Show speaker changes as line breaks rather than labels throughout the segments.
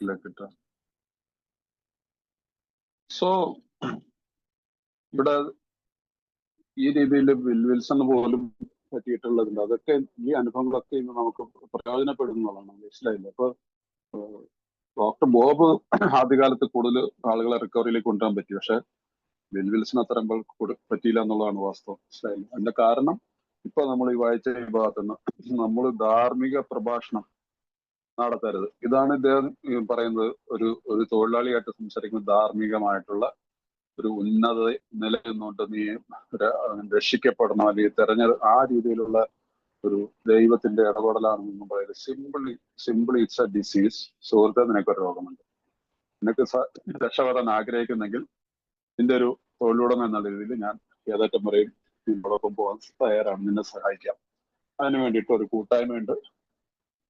കിട്ടാം. സോ ഇവിടെ ഈ രീതിയിൽ വിൽസൺ പോലും പറ്റിയിട്ടുള്ളതുണ്ട്. അതൊക്കെ ഈ അനുഭവങ്ങളൊക്കെ ഇന്ന് നമുക്ക് പ്രയോജനപ്പെടുന്നതാണ്. മനസ്സിലായില്ല. അപ്പൊ ഡോക്ടർ ബോബ് ആദ്യകാലത്ത് കൂടുതൽ ആളുകളെ റിക്കവറിയിലേക്ക് കൊണ്ടുവരാൻ പറ്റി. പക്ഷെ വിൽസൺ അത്ര പറ്റിയില്ല എന്നുള്ളതാണ് വാസ്തവം. മനസ്സിലായില്ല. അതിന്റെ കാരണം ഇപ്പൊ നമ്മൾ ഈ വായിച്ച ഈ ഭാഗത്തുനിന്ന് നമ്മൾ ധാർമ്മിക പ്രഭാഷണം നടത്തരുത്. ഇതാണ് ഇദ്ദേഹം പറയുന്നത്. ഒരു തൊഴിലാളിയായിട്ട് സംസാരിക്കുന്ന ധാർമ്മികമായിട്ടുള്ള ഒരു ഉന്നത നിലനിന്നുകൊണ്ട് നീ രക്ഷിക്കപ്പെടണം, അല്ലെങ്കിൽ ആ രീതിയിലുള്ള ഒരു ദൈവത്തിന്റെ ഇടപെടലാണെന്ന് പറയുന്നത്. Simply it's A disease. സുഹൃത്തെ, നിനക്കൊരു രോഗമുണ്ട്, നിനക്ക് രക്ഷപ്പെടാൻ ആഗ്രഹിക്കുന്നെങ്കിൽ നിന്റെ ഒരു തൊഴിലുടമ എന്നുള്ള രീതിയിൽ ഞാൻ ഏതറ്റം വരെയും നിങ്ങളൊപ്പം പോകാൻ തയ്യാറാണ്, നിന്നെ സഹായിക്കാം. അതിനു വേണ്ടിയിട്ട് ഒരു കൂട്ടായ്മയുണ്ട്.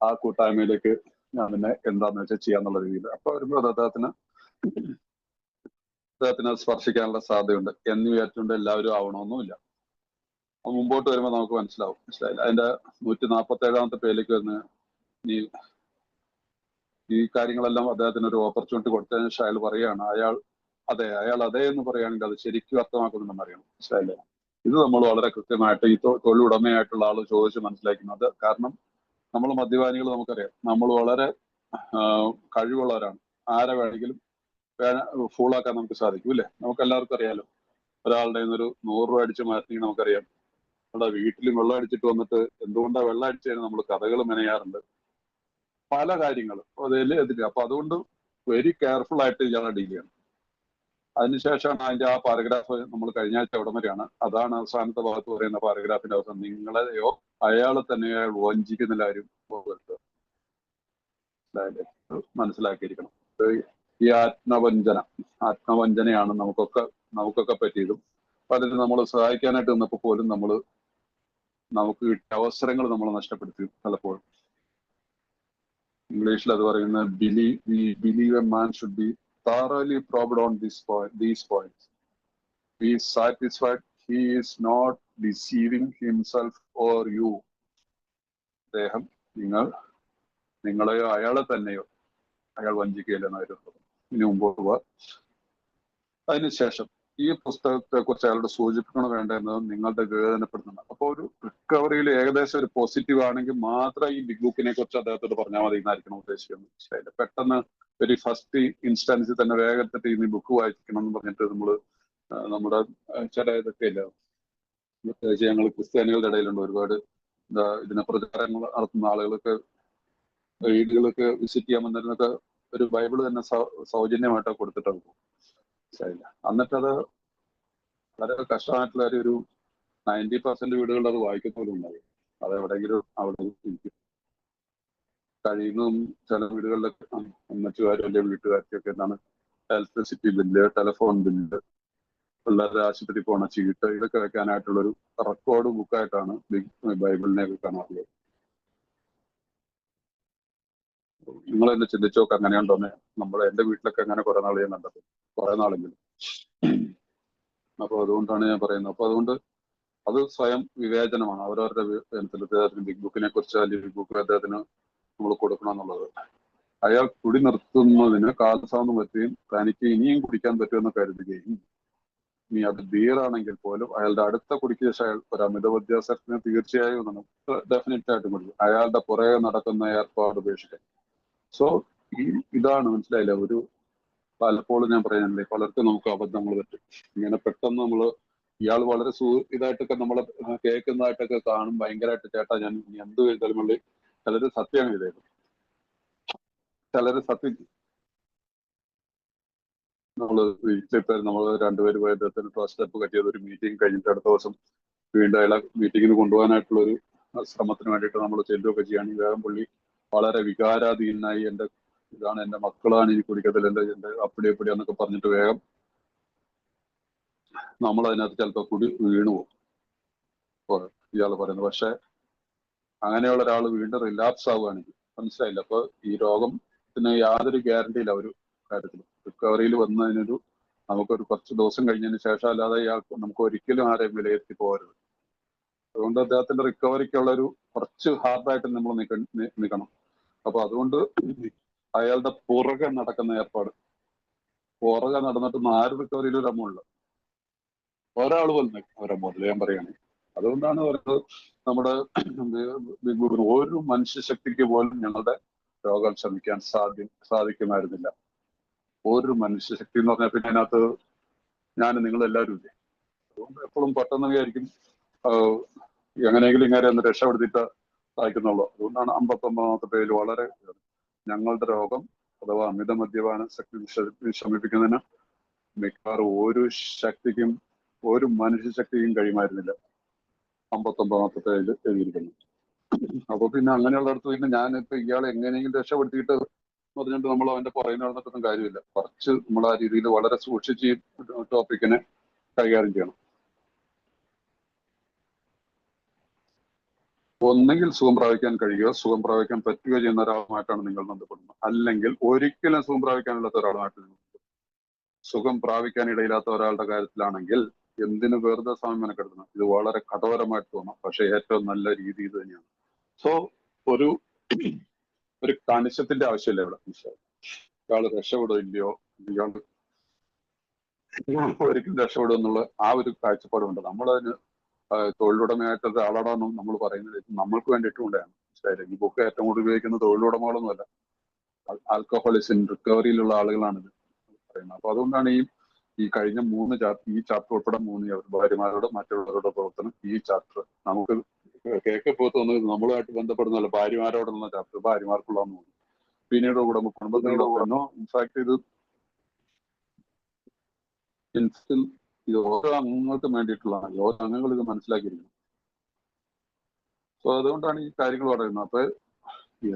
ആ കൂട്ടായ്മയിലേക്ക് ഞാൻ നിന്നെ എന്താന്ന് വെച്ചാൽ ചെയ്യാന്നുള്ള രീതിയിൽ. അപ്പൊ വരുമ്പോൾ അദ്ദേഹത്തിന് സ്പർശിക്കാനുള്ള സാധ്യതയുണ്ട് എന്ന് വിചാരിച്ചുകൊണ്ട് എല്ലാവരും ആവണമെന്നുമില്ല. മുമ്പോട്ട് വരുമ്പോൾ നമുക്ക് മനസ്സിലായില്ല. അതിന്റെ 147-ാമത്തെ പേജിലേക്ക് വന്ന് ഈ കാര്യങ്ങളെല്ലാം അദ്ദേഹത്തിന് ഒരു ഓപ്പർച്യൂണിറ്റി കൊടുത്തതിന് ശേഷം അയാൾ പറയുകയാണ്, അയാൾ അതേ എന്ന് പറയുകയാണെങ്കിൽ അത് ശരിക്കും അർത്ഥമാക്കുന്നുണ്ടെന്ന് അറിയണം. മനസ്സിലായില്ലേ? ഇത് നമ്മൾ വളരെ കൃത്യമായിട്ട് ഈ തൊഴിലുടമയായിട്ടുള്ള ആൾ ചോദിച്ച് മനസ്സിലാക്കുന്നത്. കാരണം നമ്മൾ മദ്യപാനികൾ നമുക്കറിയാം, നമ്മൾ വളരെ കഴിവുള്ളവരാണ്. ആരെ വേണമെങ്കിലും ഫൂളാക്കാൻ നമുക്ക് സാധിക്കും, ഇല്ലേ? നമുക്ക് എല്ലാവർക്കും അറിയാലോ. ഒരാളുടെ ഒരു 100 രൂപ അടിച്ച് മാറ്റി നമുക്കറിയാം. നമ്മുടെ വീട്ടിലും വെള്ളം അടിച്ചിട്ട് വന്നിട്ട് എന്തുകൊണ്ടാണ് വെള്ളം അടിച്ചതിന് നമ്മൾ കഥകൾ മെനയാറുണ്ട്, പല കാര്യങ്ങളും അതിൽ. അപ്പൊ അതുകൊണ്ട് വെരി കെയർഫുൾ ആയിട്ട് ഇയാളെ ഡീൽ ചെയ്യണം. അതിനുശേഷമാണ് അതിന്റെ ആ പാരഗ്രാഫ് നമ്മൾ കഴിഞ്ഞ ആഴ്ച എവിടം വരെയാണ്, അതാണ് അവസാനത്തെ ഭാഗത്ത് പറയുന്ന പാരഗ്രാഫിന്റെ അവസാനം. നിങ്ങളെയോ അയാളെ തന്നെ അയാൾ വഞ്ചിക്കുന്നില്ല ആരും മനസ്സിലാക്കിയിരിക്കണം. ഈ ആത്മവഞ്ചനയാണ് നമുക്കൊക്കെ പറ്റിയതും. പലരും നമ്മളെ സഹായിക്കാനായിട്ട് നിന്നപ്പോൾ പോലും നമുക്ക് കിട്ടിയ അവസരങ്ങൾ നമ്മൾ നഷ്ടപ്പെടുത്തി പലപ്പോഴും. ഇംഗ്ലീഷിൽ അത് പറയുന്ന believe a man should be thoroughly probed on these points. Be satisfied he is not deceiving himself or you. അദ്ദേഹം നിങ്ങളെയോ അയാളെ തന്നെയോ അയാൾ വഞ്ചിക്കുകയില്ലെന്നായിരുന്നു. ഇനി മുമ്പോട്ട് പോവാ. അതിനുശേഷം ഈ പുസ്തകത്തെ കുറിച്ച് അയാളോട് സൂചിപ്പിക്കണം വേണ്ടതെന്നത് നിങ്ങളുടെ വേദനപ്പെടുന്നുണ്ട്. അപ്പൊ ഒരു റിക്കവറിയിൽ ഏകദേശം ഒരു പോസിറ്റീവ് ആണെങ്കിൽ മാത്രം ഈ ബിഗ് ബുക്കിനെ കുറിച്ച് അദ്ദേഹത്തോട് പറഞ്ഞാൽ മതി എന്നായിരിക്കണം ഉദ്ദേശിക്കുന്നത്. മനസ്സിലായില്ല? പെട്ടെന്ന് ഒരു ഫസ്റ്റ് ഇൻസ്റ്റൻസിൽ തന്നെ വേഗത്തിൽ ഈ ബുക്ക് വായിക്കണം എന്ന് പറഞ്ഞിട്ട് നമ്മുടെ ചില ഇതൊക്കെ ഇല്ല, പ്രത്യേകിച്ച് ഞങ്ങൾ ക്രിസ്ത്യാനികളുടെ ഇടയിലുണ്ട് ഒരുപാട് ഇതിനെ പ്രചാരങ്ങൾ നടത്തുന്ന ആളുകൾക്ക് വീടുകളൊക്കെ വിസിറ്റ് ചെയ്യാൻ വന്നിരുന്നൊക്കെ ഒരു ബൈബിള് തന്നെ സൗജന്യമായിട്ട് കൊടുത്തിട്ടാണ് മനസ്സിലായില്ല. എന്നിട്ടത് വളരെ കഷ്ടമായിട്ടുള്ള ഒരു 90% വീടുകളിൽ അത് വായിക്കുന്നവരും ഉണ്ടാവും. അത് എവിടെയെങ്കിലും അവിടെ കഴിയുന്നതും ചില വീടുകളിലൊക്കെ അമ്മച്ചുകാരും അല്ലെങ്കിൽ വീട്ടുകാർക്കൊക്കെ എന്താണ് ഇലക്ട്രിസിറ്റി ബില്ല്, ടെലിഫോൺ ബില്ല്, പിള്ളേരുടെ ആശുപത്രി പോണ ചീട്ട്, ഇതൊക്കെ വെക്കാനായിട്ടുള്ളൊരു റെക്കോർഡ് ബുക്കായിട്ടാണ് ബൈബിളിനെയൊക്കെ കാണാറുള്ളത്. നിങ്ങൾ തന്നെ ചിന്തിച്ചു നോക്ക്, അങ്ങനെയുണ്ടോന്ന്. എന്റെ വീട്ടിലൊക്കെ അങ്ങനെ കുറെ നാൾ ഞാൻ കണ്ടത്, കുറെ നാളെങ്കിലും. അപ്പൊ അതുകൊണ്ടാണ് ഞാൻ പറയുന്നത്. അപ്പൊ അതുകൊണ്ട് അത് സ്വയം വിവേചനമാണ്. അവരവരുടെ അദ്ദേഹത്തിന് ബിഗ് ബുക്കിനെ കുറിച്ച് അല്ലെങ്കിൽ ബിഗ് ബുക്ക് അദ്ദേഹത്തിന് നമ്മൾ കൊടുക്കണം എന്നുള്ളത്. അയാൾ കുടി നിർത്തുന്നതിന് കാലതാമസം പറ്റുകയും തനിക്ക് ഇനിയും കുടിക്കാൻ പറ്റുമെന്ന് കരുതുകയും, ഇനി അത് ബിയറാണെങ്കിൽ പോലും അയാളുടെ അടുത്ത കുടിക്ക് ശേഷം അയാൾ ഒരു അമിതമദ്യാസക്തിന് തീർച്ചയായും ഡെഫിനറ്റ് ആയിട്ടും കുടിക്കും. അയാളുടെ പുറകെ നടക്കുന്ന ഏർപ്പാട് ഉപേക്ഷിക്കാൻ. സോ ഇതാണ്, മനസ്സിലായില്ല? പലപ്പോഴും ഞാൻ പറയുന്നില്ലേ, പലർക്കും നമുക്ക് അബദ്ധങ്ങൾ പറ്റും. ഇങ്ങനെ പെട്ടെന്ന് ഇയാൾ വളരെ ഇതായിട്ടൊക്കെ നമ്മളെ കേൾക്കുന്നതായിട്ടൊക്കെ കാണും, ഭയങ്കരമായിട്ട് ചേട്ടാ ഞാൻ എന്ത് ചെയ്താലും ചിലര് സത്യമാണ് ചെയ്തേക്കും, ചിലര് സത്യം. വീട്ടിലിപ്പോ നമ്മൾ രണ്ടുപേര് പോയ സ്റ്റെപ്പ് കെട്ടിയത് ഒരു മീറ്റിംഗ് കഴിഞ്ഞിട്ട് അടുത്ത ദിവസം വീണ്ടും അയാളെ മീറ്റിങ്ങിന് കൊണ്ടുപോകാനായിട്ടുള്ള ഒരു ശ്രമത്തിന് വേണ്ടിയിട്ട് നമ്മൾ ചെല്ലുകയൊക്കെ ചെയ്യുകയാണെങ്കിൽ വേഗം പുള്ളി വളരെ വികാരാധീനായി ഇതാണ് എന്റെ മക്കളാണ് ഈ കുടിക്കത്തിൽ, എന്റെ അപ്പടി എന്നൊക്കെ പറഞ്ഞിട്ട് വേഗം നമ്മൾ അതിനകത്ത് ചിലപ്പോൾ വീണു പോകും ഇയാൾ പറയുന്നത്. പക്ഷെ അങ്ങനെയുള്ള ഒരാൾ വീണ്ടും റിലാപ്സ് ആവുകയാണെങ്കിൽ, മനസ്സിലായില്ല? അപ്പൊ ഈ രോഗത്തിന് യാതൊരു ഗ്യാരണ്ടിയില്ല ഒരു കാര്യത്തിലും. റിക്കവറിയിൽ നമുക്കൊരു കുറച്ച് ദിവസം കഴിഞ്ഞതിന് ശേഷം അല്ലാതെ നമുക്ക് ഒരിക്കലും ആരെയും വിലയിരുത്തി പോകരുത്. അതുകൊണ്ട് അദ്ദേഹത്തിന്റെ റിക്കവറിക്കുള്ള കുറച്ച് ഹാർഡായിട്ട് നമ്മൾ നിൽക്കണം. അപ്പൊ അതുകൊണ്ട് അയാളുടെ പുറകെ നടക്കുന്ന ഏർപ്പാട്. പുറകെ നടന്നിട്ട് 4 റിക്കവറിയിൽ ഒരു എമൗണ്ട് ഒരാൾ പോലും ഒരു എമൗണ്ട് ഞാൻ പറയുകയാണെങ്കിൽ. അതുകൊണ്ടാണ് പറയുന്നത് നമ്മുടെ ബിഗ് ബോസിന് ഒരു മനുഷ്യശക്തിക്ക് പോലും ഞങ്ങളുടെ രോഗം ശമിക്കാൻ സാധിക്കുമായിരുന്നില്ല. ഒരു മനുഷ്യശക്തി എന്ന് പറഞ്ഞാൽ പിന്നെ അതിനകത്ത് ഞാൻ നിങ്ങളെല്ലാവരും ഇല്ലേ. അതുകൊണ്ട് എപ്പോഴും പെട്ടെന്ന് വിചാരിക്കും എങ്ങനെയെങ്കിലും ഇങ്ങനെ ഒന്ന് രക്ഷപ്പെടുത്തിയിട്ട് സഹായിക്കുന്നുള്ളൂ. അതുകൊണ്ടാണ് 59ാമത്തെ പേരിൽ വളരെ ഞങ്ങളുടെ രോഗം അഥവാ അമിത മദ്യപാന ശക്തി ശമിപ്പിക്കുന്നതിന് മിക്കവാറും ഒരു ശക്തിക്കും ഒരു മനുഷ്യശക്തിയും കഴിയുമായിരുന്നില്ല 59ാമത്തെ പേരിൽ എഴുതിയിരിക്കുന്നു. അപ്പൊ പിന്നെ അങ്ങനെയുള്ളിടത്ത് പിന്നെ ഞാനിപ്പോ ഇയാളെ എങ്ങനെയെങ്കിലും രക്ഷപ്പെടുത്തിയിട്ട് പറഞ്ഞിട്ട് നമ്മൾ അവന്റെ പുറകെ നടന്നിട്ടൊന്നും കാര്യമില്ല. കുറച്ച് നമ്മൾ ആ രീതിയിൽ വളരെ സൂക്ഷിച്ച് ഈ ടോപ്പിക്കിനെ കൈകാര്യം ചെയ്യണം. ഒന്നെങ്കിൽ സുഖം പ്രാപിക്കാൻ കഴിയുക, സുഖം പ്രാപിക്കാൻ പറ്റുകയോ ചെയ്യുന്ന ഒരാളുമായിട്ടാണ് നിങ്ങൾ ബന്ധപ്പെടുന്നത്. അല്ലെങ്കിൽ ഒരിക്കലും സുഖം പ്രാപിക്കാനില്ലാത്ത ഒരാളുമായിട്ട് നിങ്ങൾ സുഖം പ്രാപിക്കാൻ ഇടയില്ലാത്ത ഒരാളുടെ കാര്യത്തിലാണെങ്കിൽ എന്തിനു വെറുതെ സമയം മെനക്കെടുത്തണം. ഇത് വളരെ കഠോരമായിട്ട് തോന്നാം, പക്ഷെ ഏറ്റവും നല്ല രീതി ഇത് തന്നെയാണ്. സോ ഒരു കണിശത്തിന്റെ ആവശ്യമില്ല ഇവിടെ. ഇയാള് രക്ഷപ്പെടുകയില്ലയോ, ഇയാൾ ഒരിക്കലും രക്ഷപ്പെടും എന്നുള്ള ആ ഒരു കാഴ്ചപ്പാടുണ്ട്. നമ്മളതിന് തൊഴിലുടമയായിട്ടുള്ള ആളാണെന്നും നമ്മൾ പറയുന്നത് നമ്മൾക്ക് വേണ്ടിയിട്ടും ഉണ്ടായാണ്. മനസ്സിലായില്ലേ? ഈ ബുക്ക് ഏറ്റവും കൂടുതൽ ഉപയോഗിക്കുന്ന തൊഴിലുടമകളൊന്നുമല്ല, ആൽക്കഹോളിക്സ് റിക്കവറിയിലുള്ള ആളുകളാണിത് പറയുന്നത്. അപ്പൊ അതുകൊണ്ടാണ് ഈ കഴിഞ്ഞ ഈ ചാപ്റ്റർ ഉൾപ്പെടെ 3 ഭാര്യമാരോട് മറ്റുള്ളവരുടെ പ്രവർത്തനം ഈ ചാപ്റ്റർ നമുക്ക് കേൾക്കപ്പോ തോന്നുന്നത് നമ്മളുമായിട്ട് ബന്ധപ്പെടുന്നതല്ല, ഭാര്യമാരോടുള്ള ചാപ്റ്റർ ഭാര്യമാർക്കുള്ള പിന്നീട് കുടുംബത്തിനോടൊപ്പം ഇൻഫാക്ട് ഇത് ഓരോ അംഗങ്ങൾക്കും വേണ്ടിയിട്ടുള്ളതാണ്. ഓരോ അംഗങ്ങൾ ഇത് മനസ്സിലാക്കിയിരിക്കണം. സോ അതുകൊണ്ടാണ് ഈ കാര്യങ്ങൾ പറയുന്നത്. അപ്പൊ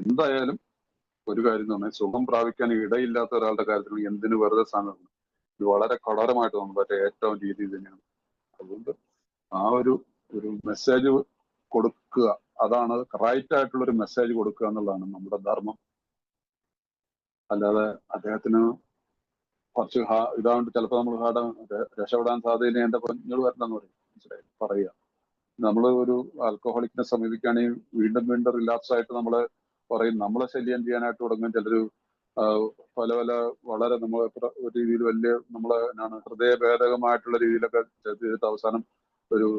എന്തായാലും ഒരു കാര്യം തന്നെ, സുഖം പ്രാപിക്കാൻ ഇടയില്ലാത്ത ഒരാളുടെ കാര്യത്തിൽ എന്തിനു വെറുതെ സാധനം. ഇത് വളരെ കഠോരമായിട്ട് തോന്നും, പക്ഷേ ഏറ്റവും രീതി തന്നെയാണ്. അതുകൊണ്ട് ആ ഒരു മെസ്സേജ് കൊടുക്കുക, അതാണ് റൈറ്റ് ആയിട്ടുള്ള ഒരു മെസ്സേജ് കൊടുക്കുക എന്നുള്ളതാണ് നമ്മുടെ ധർമ്മം. അല്ലാതെ അദ്ദേഹത്തിന് കുറച്ച് ഇതാണ്ട് ചിലപ്പോൾ നമ്മൾ രക്ഷപ്പെടാൻ സാധ്യത എന്റെ നിങ്ങൾ വരണമെന്ന് പറയും. മനസ്സിലായി പറയുക. നമ്മൾ ഒരു ആൽക്കഹോളിക്കിനെ സമീപിക്കുകയാണെങ്കിൽ വീണ്ടും വീണ്ടും റിലാപ്സ് ആയിട്ട് നമ്മളെ പറയും, നമ്മളെ ശല്യം ചെയ്യാനായിട്ട് തുടങ്ങും ചിലർ. പല വളരെ നമ്മൾ ഒരു രീതിയിൽ വലിയ നമ്മളെ ഹൃദയഭേദകമായിട്ടുള്ള രീതിയിലൊക്കെ ചെയ്തിട്ട് അവസാനം ഒരു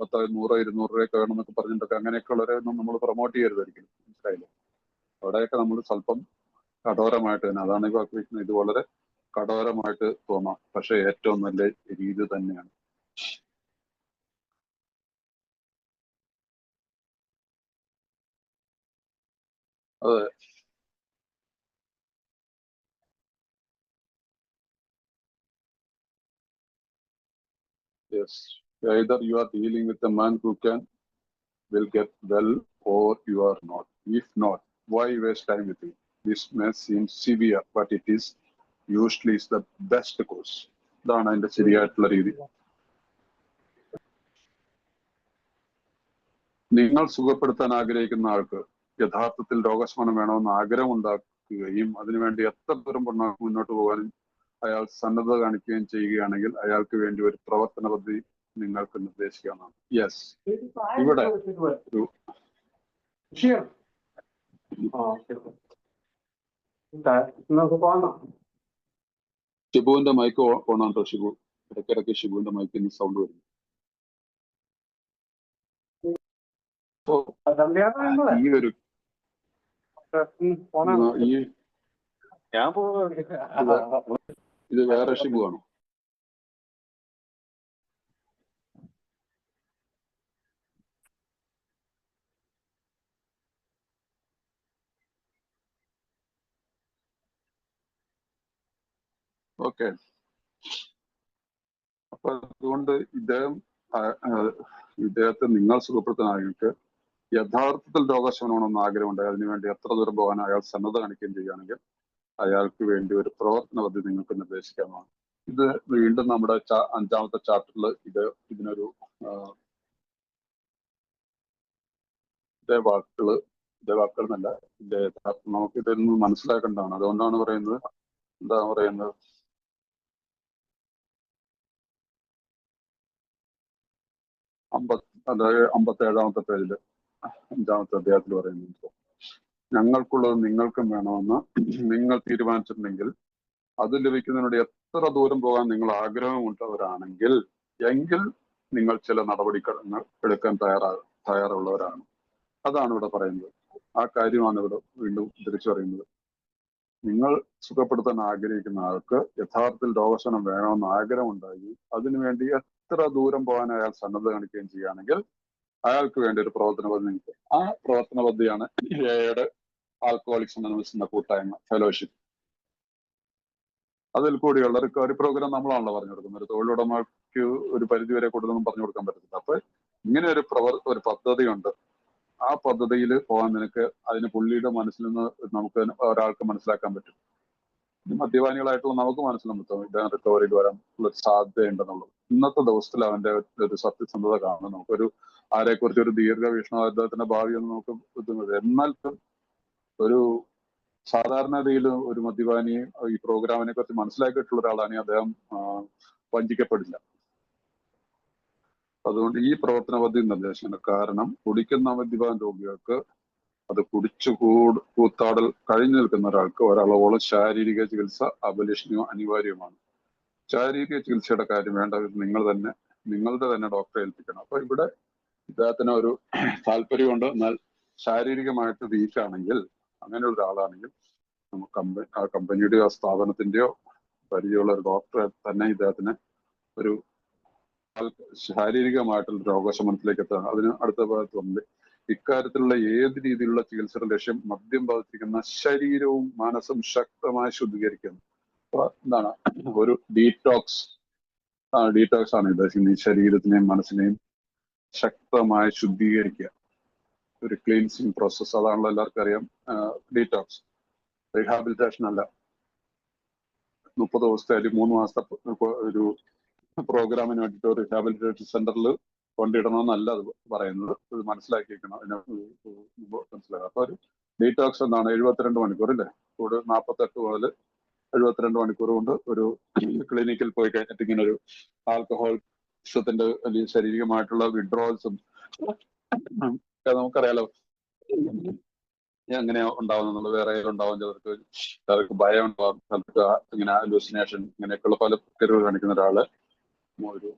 10, 100, 200 രൂപയൊക്കെ വേണമെന്നൊക്കെ പറഞ്ഞിട്ടൊക്കെ അങ്ങനെയൊക്കെ ഉള്ളവരെയൊന്നും നമ്മൾ പ്രൊമോട്ട് ചെയ്യരുത് ഒരിക്കലും. മനസ്സിലായില്ലേ? അവിടെയൊക്കെ നമ്മൾ സ്വല്പം കഠോരമായിട്ട് തന്നെ, അതാണ് ഇത് വളരെ കഠോരമായിട്ട് തോന്നാം, പക്ഷെ ഏറ്റവും നല്ല രീതി തന്നെയാണ്. അതെ. Yes. Either you are dealing with a man who will get well, or you are not. If not, why waste time with him? This may seem severe, but it is usually is the best course. ഇതാണ് അതിന്റെ ശരിയായിട്ടുള്ള രീതി. നിങ്ങൾ സുഖപ്പെടുത്താൻ ആഗ്രഹിക്കുന്ന ആൾക്ക് യഥാർത്ഥത്തിൽ രോഗശമനം വേണമെന്ന് ആഗ്രഹം ഉണ്ടാക്കുകയും അതിനുവേണ്ടി എത്ര ദൂരം മുന്നോട്ട് പോകാനും അയാൾ സന്നദ്ധത കാണിക്കുകയും ചെയ്യുകയാണെങ്കിൽ അയാൾക്ക് വേണ്ടി ഒരു പ്രവർത്തന പദ്ധതി നിങ്ങൾക്ക് നിർദ്ദേശിക്കാവുന്നതാണ്. യെസ്, ഇവിടെ ഷിബുവിന്റെ മൈക്ക് ഓണാട്ടോ. ഷിബു ഇടയ്ക്കിടയ്ക്ക് ഷിബുവിന്റെ മൈക്കിൽ നിന്ന് സൗണ്ട് വരുന്നു. ഈ ഒരു ഇത് വേറെ ഷിബു ആണോ? ഓക്കെ. അപ്പൊ അതുകൊണ്ട് ഇദ്ദേഹത്തെ നിങ്ങൾ സുഖപ്പെടുത്താനായിട്ട് യഥാർത്ഥത്തിൽ രോഗശമനമാണെന്ന് ആഗ്രഹമുണ്ട്, അതിനുവേണ്ടി എത്ര ദൂരം പോകാൻ അയാൾ സന്നദ്ധ കാണിക്കുകയും ചെയ്യുകയാണെങ്കിൽ അയാൾക്ക് വേണ്ടി ഒരു പ്രവർത്തന പദ്ധതി നിങ്ങൾക്ക് നിർദ്ദേശിക്കാവുന്നതാണ്. ഇത് വീണ്ടും നമ്മുടെ 5ാമത്തെ ചാപ്റ്ററിൽ ഇതിനൊരു ഇതേ വാക്കുകൾ എന്നല്ല, നമുക്ക് ഇതിൽ നിന്ന് മനസ്സിലാക്കേണ്ടതാണ്. അതുകൊണ്ടാണ് പറയുന്നത്, എന്താ പറയുന്നത്, അതായത് 57ാമത്തെ പേജില് 5ാമത്തെ അധ്യായത്തിൽ പറയുന്നത് ഞങ്ങൾക്കുള്ളത് നിങ്ങൾക്കും വേണമെന്ന് നിങ്ങൾ തീരുമാനിച്ചിട്ടുണ്ടെങ്കിൽ അത് ലഭിക്കുന്നതിനോട് എത്ര ദൂരം പോകാൻ നിങ്ങൾ ആഗ്രഹമുള്ളവരാണെങ്കിൽ എങ്കിൽ നിങ്ങൾ ചില നടപടിക്രമങ്ങൾ എടുക്കാൻ തയ്യാറുള്ളവരാണ്. അതാണ് ഇവിടെ പറയുന്നത്. ആ കാര്യമാണ് ഇവിടെ വീണ്ടും തിരിച്ചു പറയുന്നത്. നിങ്ങൾ സുഖപ്പെടുത്താൻ ആഗ്രഹിക്കുന്ന ആൾക്ക് യഥാർത്ഥത്തിൽ രോഗശമനം വേണമെന്ന് ആഗ്രഹമുണ്ടായി അതിനുവേണ്ടി എത്ര ദൂരം പോകാൻ അയാൾ സന്നദ്ധ കാണിക്കുകയും ചെയ്യുകയാണെങ്കിൽ അയാൾക്ക് വേണ്ടി ഒരു പ്രവർത്തന പദ്ധതി. ആ പ്രവർത്തന പദ്ധതിയാണ് എയുടെ ആൽക്കഹോളിക്സ് അനോണിമസ് എന്ന കൂട്ടായ്മ ഫെലോഷിപ്പ്. അതിൽ കൂടിയുള്ള റിക്കവറി പ്രോഗ്രാം നമ്മളാണല്ലോ പറഞ്ഞു കൊടുക്കുന്നത്. ഒരു തൊഴിലുടമയ്ക്ക് ഒരു പരിധി വരെ കൂടുതലൊന്നും പറഞ്ഞു കൊടുക്കാൻ പറ്റത്തില്ല. അപ്പൊ ഇങ്ങനെ ഒരു പദ്ധതിയുണ്ട്. ആ പദ്ധതിയിൽ പോകാൻ നിനക്ക് അതിന് പുള്ളിയുടെ മനസ്സിൽ നിന്ന് നമുക്ക് ഒരാൾക്ക് മനസ്സിലാക്കാൻ പറ്റും. മദ്യപാനികളായിട്ടുള്ള നമുക്ക് മനസ്സിലാക്കാൻ പറ്റും ഇദ്ദേഹം റിക്കവറിയിൽ വരാൻ ഉള്ള സാധ്യതയുണ്ടെന്നുള്ളത്. ഇന്നത്തെ ദിവസത്തിൽ അവന്റെ ഒരു സത്യസന്ധത കാണുന്നത് നമുക്കൊരു ആരെക്കുറിച്ച് ഒരു ദീർഘവീക്ഷണം അദ്ദേഹത്തിന്റെ ഭാവിയൊന്നും നമുക്ക് ബുദ്ധിമുട്ട്. എന്നാൽ ഒരു സാധാരണതയിൽ ഒരു മദ്യപാനി ഈ പ്രോഗ്രാമിനെ കുറിച്ച് മനസ്സിലാക്കിയിട്ടുള്ള ഒരാളാണെങ്കിൽ അദ്ദേഹം വഞ്ചിക്കപ്പെടില്ല. അതുകൊണ്ട് ഈ പ്രവർത്തന പദ്ധതി നിർദ്ദേശിക്കുന്നത്. കാരണം കുടിക്കുന്ന മദ്യപാന രോഗികൾക്ക് അത് കുടിച്ചു കൂത്താടൽ കഴിഞ്ഞു നിൽക്കുന്ന ഒരാൾക്ക് ഒരളവോളം ശാരീരിക ചികിത്സ അനിവാര്യമാണ്. ശാരീരിക ചികിത്സയുടെ കാര്യം വേണ്ടത് നിങ്ങളുടെ തന്നെ ഡോക്ടറെ ഏൽപ്പിക്കണം. അപ്പൊ ഇവിടെ ഇദ്ദേഹത്തിന് ഒരു താല്പര്യമുണ്ട്. എന്നാൽ ശാരീരികമായിട്ട് വീക്കാണെങ്കിൽ അങ്ങനെയുള്ള ഒരാളാണെങ്കിൽ നമുക്ക് ആ കമ്പനിയുടെയോ സ്ഥാപനത്തിന്റെയോ പരിചയമുള്ള ഒരു ഡോക്ടറെ തന്നെ ഇദ്ദേഹത്തിന് ഒരു ശാരീരികമായിട്ടുള്ള രോഗശമനത്തിലേക്ക് എത്താൻ അതിന് അടുത്ത ഭാഗത്തുണ്ട്. ഇക്കാര്യത്തിലുള്ള ഏത് രീതിയിലുള്ള ചികിത്സയുടെ ലക്ഷ്യം മദ്യം ബാധിക്കുന്ന ശരീരവും മനസ്സും ശക്തമായി ശുദ്ധീകരിക്കുന്നു. അപ്പൊ എന്താണ് ഒരു ഡീറ്റോക്സ് ആണ് ഉദ്ദേശിക്കുന്നത്. ഈ ശരീരത്തിനെയും മനസ്സിനെയും ശക്തമായി ശുദ്ധീകരിക്കുക, ഒരു ക്ലീൻസിങ് പ്രോസസ്. അതാണല്ലോ എല്ലാവർക്കും അറിയാം ഡീറ്റോക്സ്. റീഹാബിലിറ്റേഷൻ അല്ല. 30 ദിവസത്തെ അല്ലെങ്കിൽ 3 മാസത്തെ ഒരു പ്രോഗ്രാമിന് വേണ്ടിയിട്ട് ഒരു റീഹാബിലിറ്റേഷൻ സെന്ററിൽ കൊണ്ടിടണമെന്നല്ല അത് പറയുന്നത്. ഇത് മനസ്സിലാക്കിയിരിക്കണം. അതിനെ മനസ്സിലാക്കുക. അപ്പൊ ഒരു ഡീറ്റോക്സ് എന്നാണ് 72 മണിക്കൂർ ഇല്ലേ, 48 മുതൽ 72 മണിക്കൂർ കൊണ്ട് ഒരു ക്ലിനിക്കിൽ പോയി കഴിഞ്ഞിട്ട് ഇങ്ങനെ ഒരു ആൽക്കഹോളിസത്തിന്റെ അല്ലെങ്കിൽ ശാരീരികമായിട്ടുള്ള വിഡ്രോവൽസും നമുക്കറിയാലോ എങ്ങനെയാ ഉണ്ടാവുന്നുള്ളത്. വേറെ ഉണ്ടാവും, ചിലർക്ക് ഭയം ഉണ്ടാവും, ചിലർക്ക് ഇങ്ങനെ ഹാലൂസിനേഷൻ, ഇങ്ങനെയൊക്കെയുള്ള പല പ്രക്രിയകൾ കാണിക്കുന്ന ഒരാള് ഒരു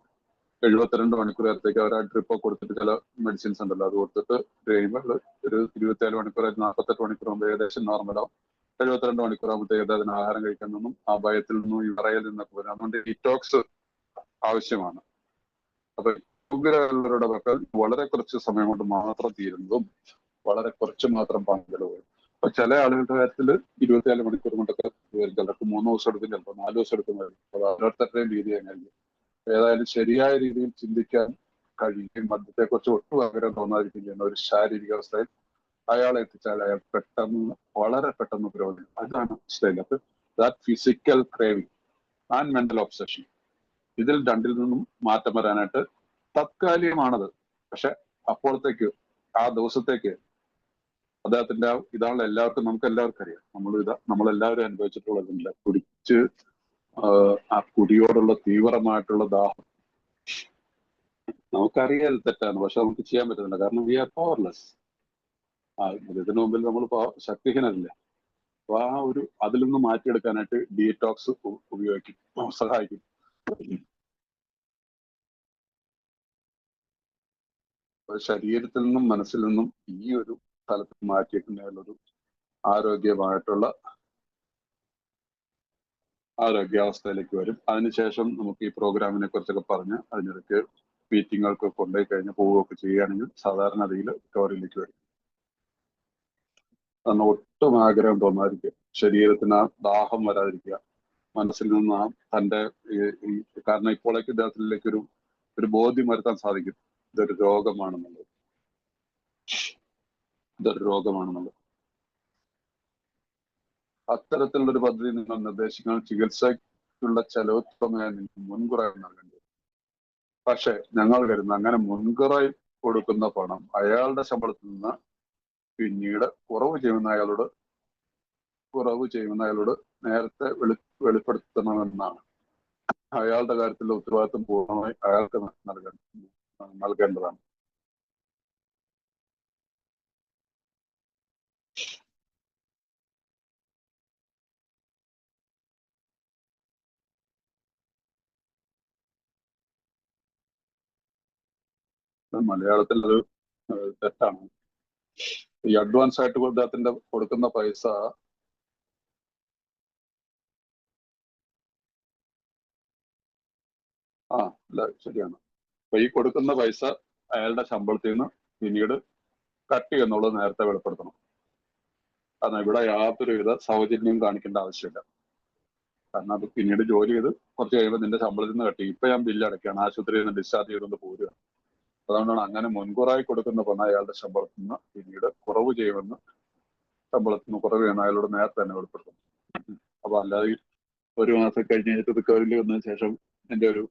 72 മണിക്കൂർ നേരത്തേക്ക് അവർ ആ ട്രിപ്പ് കൊടുത്തിട്ട് ചില മെഡിസിൻസ് ഉണ്ടല്ലോ അത് കൊടുത്തിട്ട് കഴിയുമ്പോൾ ഒരു 24 മണിക്കൂർ 48 മണിക്കൂർ മുമ്പ് ഏകദേശം നോർമലാവും. 72 മണിക്കൂർ ആകുമ്പോഴത്തേക്ക് അതിന് ആഹാരം കഴിക്കാൻ നിന്നും ആ ഭയത്തിൽ നിന്നും ഈ വിറയൽ നിന്നൊക്കെ വരും. അതുകൊണ്ട് ഡിറ്റോക്സ് ആവശ്യമാണ്. അപ്പൊ രോഗികളുടെ പക്കൽ വളരെ കുറച്ച് സമയം കൊണ്ട് മാത്രം തീരുന്നതും വളരെ കുറച്ച് മാത്രം പങ്കെടുക്കും. അപ്പൊ ചില ആളുകളുടെ കാര്യത്തിൽ 24 മണിക്കൂർ കൊണ്ടൊക്കെ വരും. ചിലർക്ക് 3 ദിവസം എടുക്കും, ചിലപ്പോൾ 4 ദിവസം എടുക്കുന്നതായിരിക്കും. അത് ഓരോരുത്തരുടെയും രീതി എങ്ങനെയായിരിക്കും. ഏതായാലും ശരിയായ രീതിയിൽ ചിന്തിക്കാൻ കഴിയുകയും മദ്യത്തെക്കുറിച്ച് ഒട്ടും ആഗ്രഹം തോന്നാതിരിക്കുകയും ചെയ്യുന്ന ഒരു ശാരീരിക അവസ്ഥയിൽ അയാളെ എത്തിച്ചാൽ അയാൾ പെട്ടെന്ന് വളരെ പെട്ടെന്ന് പുരോഗതി. അതാണ് സ്റ്റൈൽ. അപ്പൊ that physical craving and mental obsession, ഇതിൽ രണ്ടിൽ നിന്നും മാറ്റം വരാനായിട്ട് തത്കാലികമാണത്. പക്ഷെ അപ്പോഴത്തേക്ക് ആ ദിവസത്തേക്ക് അദ്ദേഹത്തിന്റെ ഇതാണല്ലോ എല്ലാവർക്കും, നമുക്ക് എല്ലാവർക്കും അറിയാം. നമ്മളെല്ലാവരും അനുഭവിച്ചിട്ടുള്ളതില്ല. കുടിച്ച് ആ കുടിയോടുള്ള തീവ്രമായിട്ടുള്ള ദാഹം നമുക്കറിയാൻ തെറ്റാണ്, പക്ഷെ നമുക്ക് ചെയ്യാൻ പറ്റുന്നില്ല. കാരണം വി ആർ പവർലെസ്. ഇതിനു മുമ്പിൽ നമ്മൾ ശക്തിഹീനല്ലേ. അപ്പൊ ആ ഒരു അതിൽ നിന്ന് മാറ്റിയെടുക്കാനായിട്ട് ഡീറ്റോക്സ് സഹായിക്കും. ശരീരത്തിൽ നിന്നും മനസ്സിൽ നിന്നും ഈ ഒരു തലത്തിൽ മാറ്റിയിട്ടുണ്ടെങ്കിലൊരു ആരോഗ്യാവസ്ഥയിലേക്ക് വരും. അതിനുശേഷം നമുക്ക് ഈ പ്രോഗ്രാമിനെ കുറിച്ചൊക്കെ പറഞ്ഞ് അതിനിടയ്ക്ക് മീറ്റിങ്ങുകൾക്ക് കൊണ്ടുപോയി കഴിഞ്ഞ് പോവുകയൊക്കെ ചെയ്യുകയാണെങ്കിൽ സാധാരണഗതിയിൽ റിക്കവറിയിലേക്ക് വരും. അന്ന് ഒട്ടും ആഗ്രഹം തോന്നാതിരിക്കുക, ശരീരത്തിന് ആ ദാഹം വരാതിരിക്കുക, മനസ്സിൽ നിന്ന് തന്റെ കാരണം ഇപ്പോഴേക്ക് ഇദ്ദേഹത്തിലേക്ക് ഒരു ബോധ്യം വരുത്താൻ സാധിക്കും ഇതൊരു രോഗമാണെന്നുള്ളത്. അത്തരത്തിലുള്ള ഒരു പദ്ധതി നിങ്ങൾ നിർദ്ദേശിക്കുന്ന ചികിത്സയ്ക്കുള്ള ചെലവ് തുകയായി നിങ്ങൾക്ക് മുൻകുറായി നൽകേണ്ടി വരും. പക്ഷെ ഞങ്ങൾ കരുതുന്ന അങ്ങനെ മുൻകുറായി കൊടുക്കുന്ന പണം അയാളുടെ ശമ്പളത്തിൽ നിന്ന് പിന്നീട് കുറവ് ചെയ്യുന്ന അയാളോട് നേരത്തെ വെളിപ്പെടുത്തണമെന്നാണ്. അയാളുടെ കാര്യത്തിലുള്ള ഉത്തരവാദിത്വം പൂർണ്ണമായി അയാൾക്ക് നൽകേണ്ടതാണ്. മലയാളത്തിൽ ഒരു തെറ്റാണ്. ഈ അഡ്വാൻസ് ആയിട്ട് അദ്ദേഹത്തിന്റെ കൊടുക്കുന്ന പൈസ അല്ല ശരിയാണ്. അപ്പൊ ഈ കൊടുക്കുന്ന പൈസ അയാളുടെ ശമ്പളത്തിൽ നിന്ന് പിന്നീട് കട്ട് ചെയ്യുന്നുള്ളത് നേരത്തെ വെളിപ്പെടുത്തണം. കാരണം ഇവിടെ യാതൊരുവിധ സൗജന്യം കാണിക്കേണ്ട ആവശ്യമില്ല. കാരണം അത് പിന്നീട് ജോലി ചെയ്ത് കുറച്ച് കഴിയുമ്പോൾ നിന്റെ ശമ്പളത്തിൽ നിന്ന് കട്ടി. ഇപ്പൊ ഞാൻ ബില്ല് അടയ്ക്കുകയാണ്, ആശുപത്രിയിൽ നിന്ന് ഡിസ്ചാർജ് ചെയ്തുകൊണ്ട് പോരുക. അതുകൊണ്ടാണ് അങ്ങനെ മുൻകൂറായി കൊടുക്കുന്ന പണം അയാളുടെ ശമ്പളത്തിൽ നിന്ന് പിന്നീട് കുറവ് ചെയ്യുമെന്ന്, ശമ്പളത്തിൽ നിന്ന് കുറവ് ചെയ്യുന്ന അയാളോട് നേരത്തെ തന്നെ വെളിപ്പെടുത്തും. അപ്പൊ അല്ലാതെ ഒരു മാസം കഴിഞ്ഞിട്ട് റിക്കവറിയിൽ വന്നതിന് ശേഷം എന്റെ ഒരു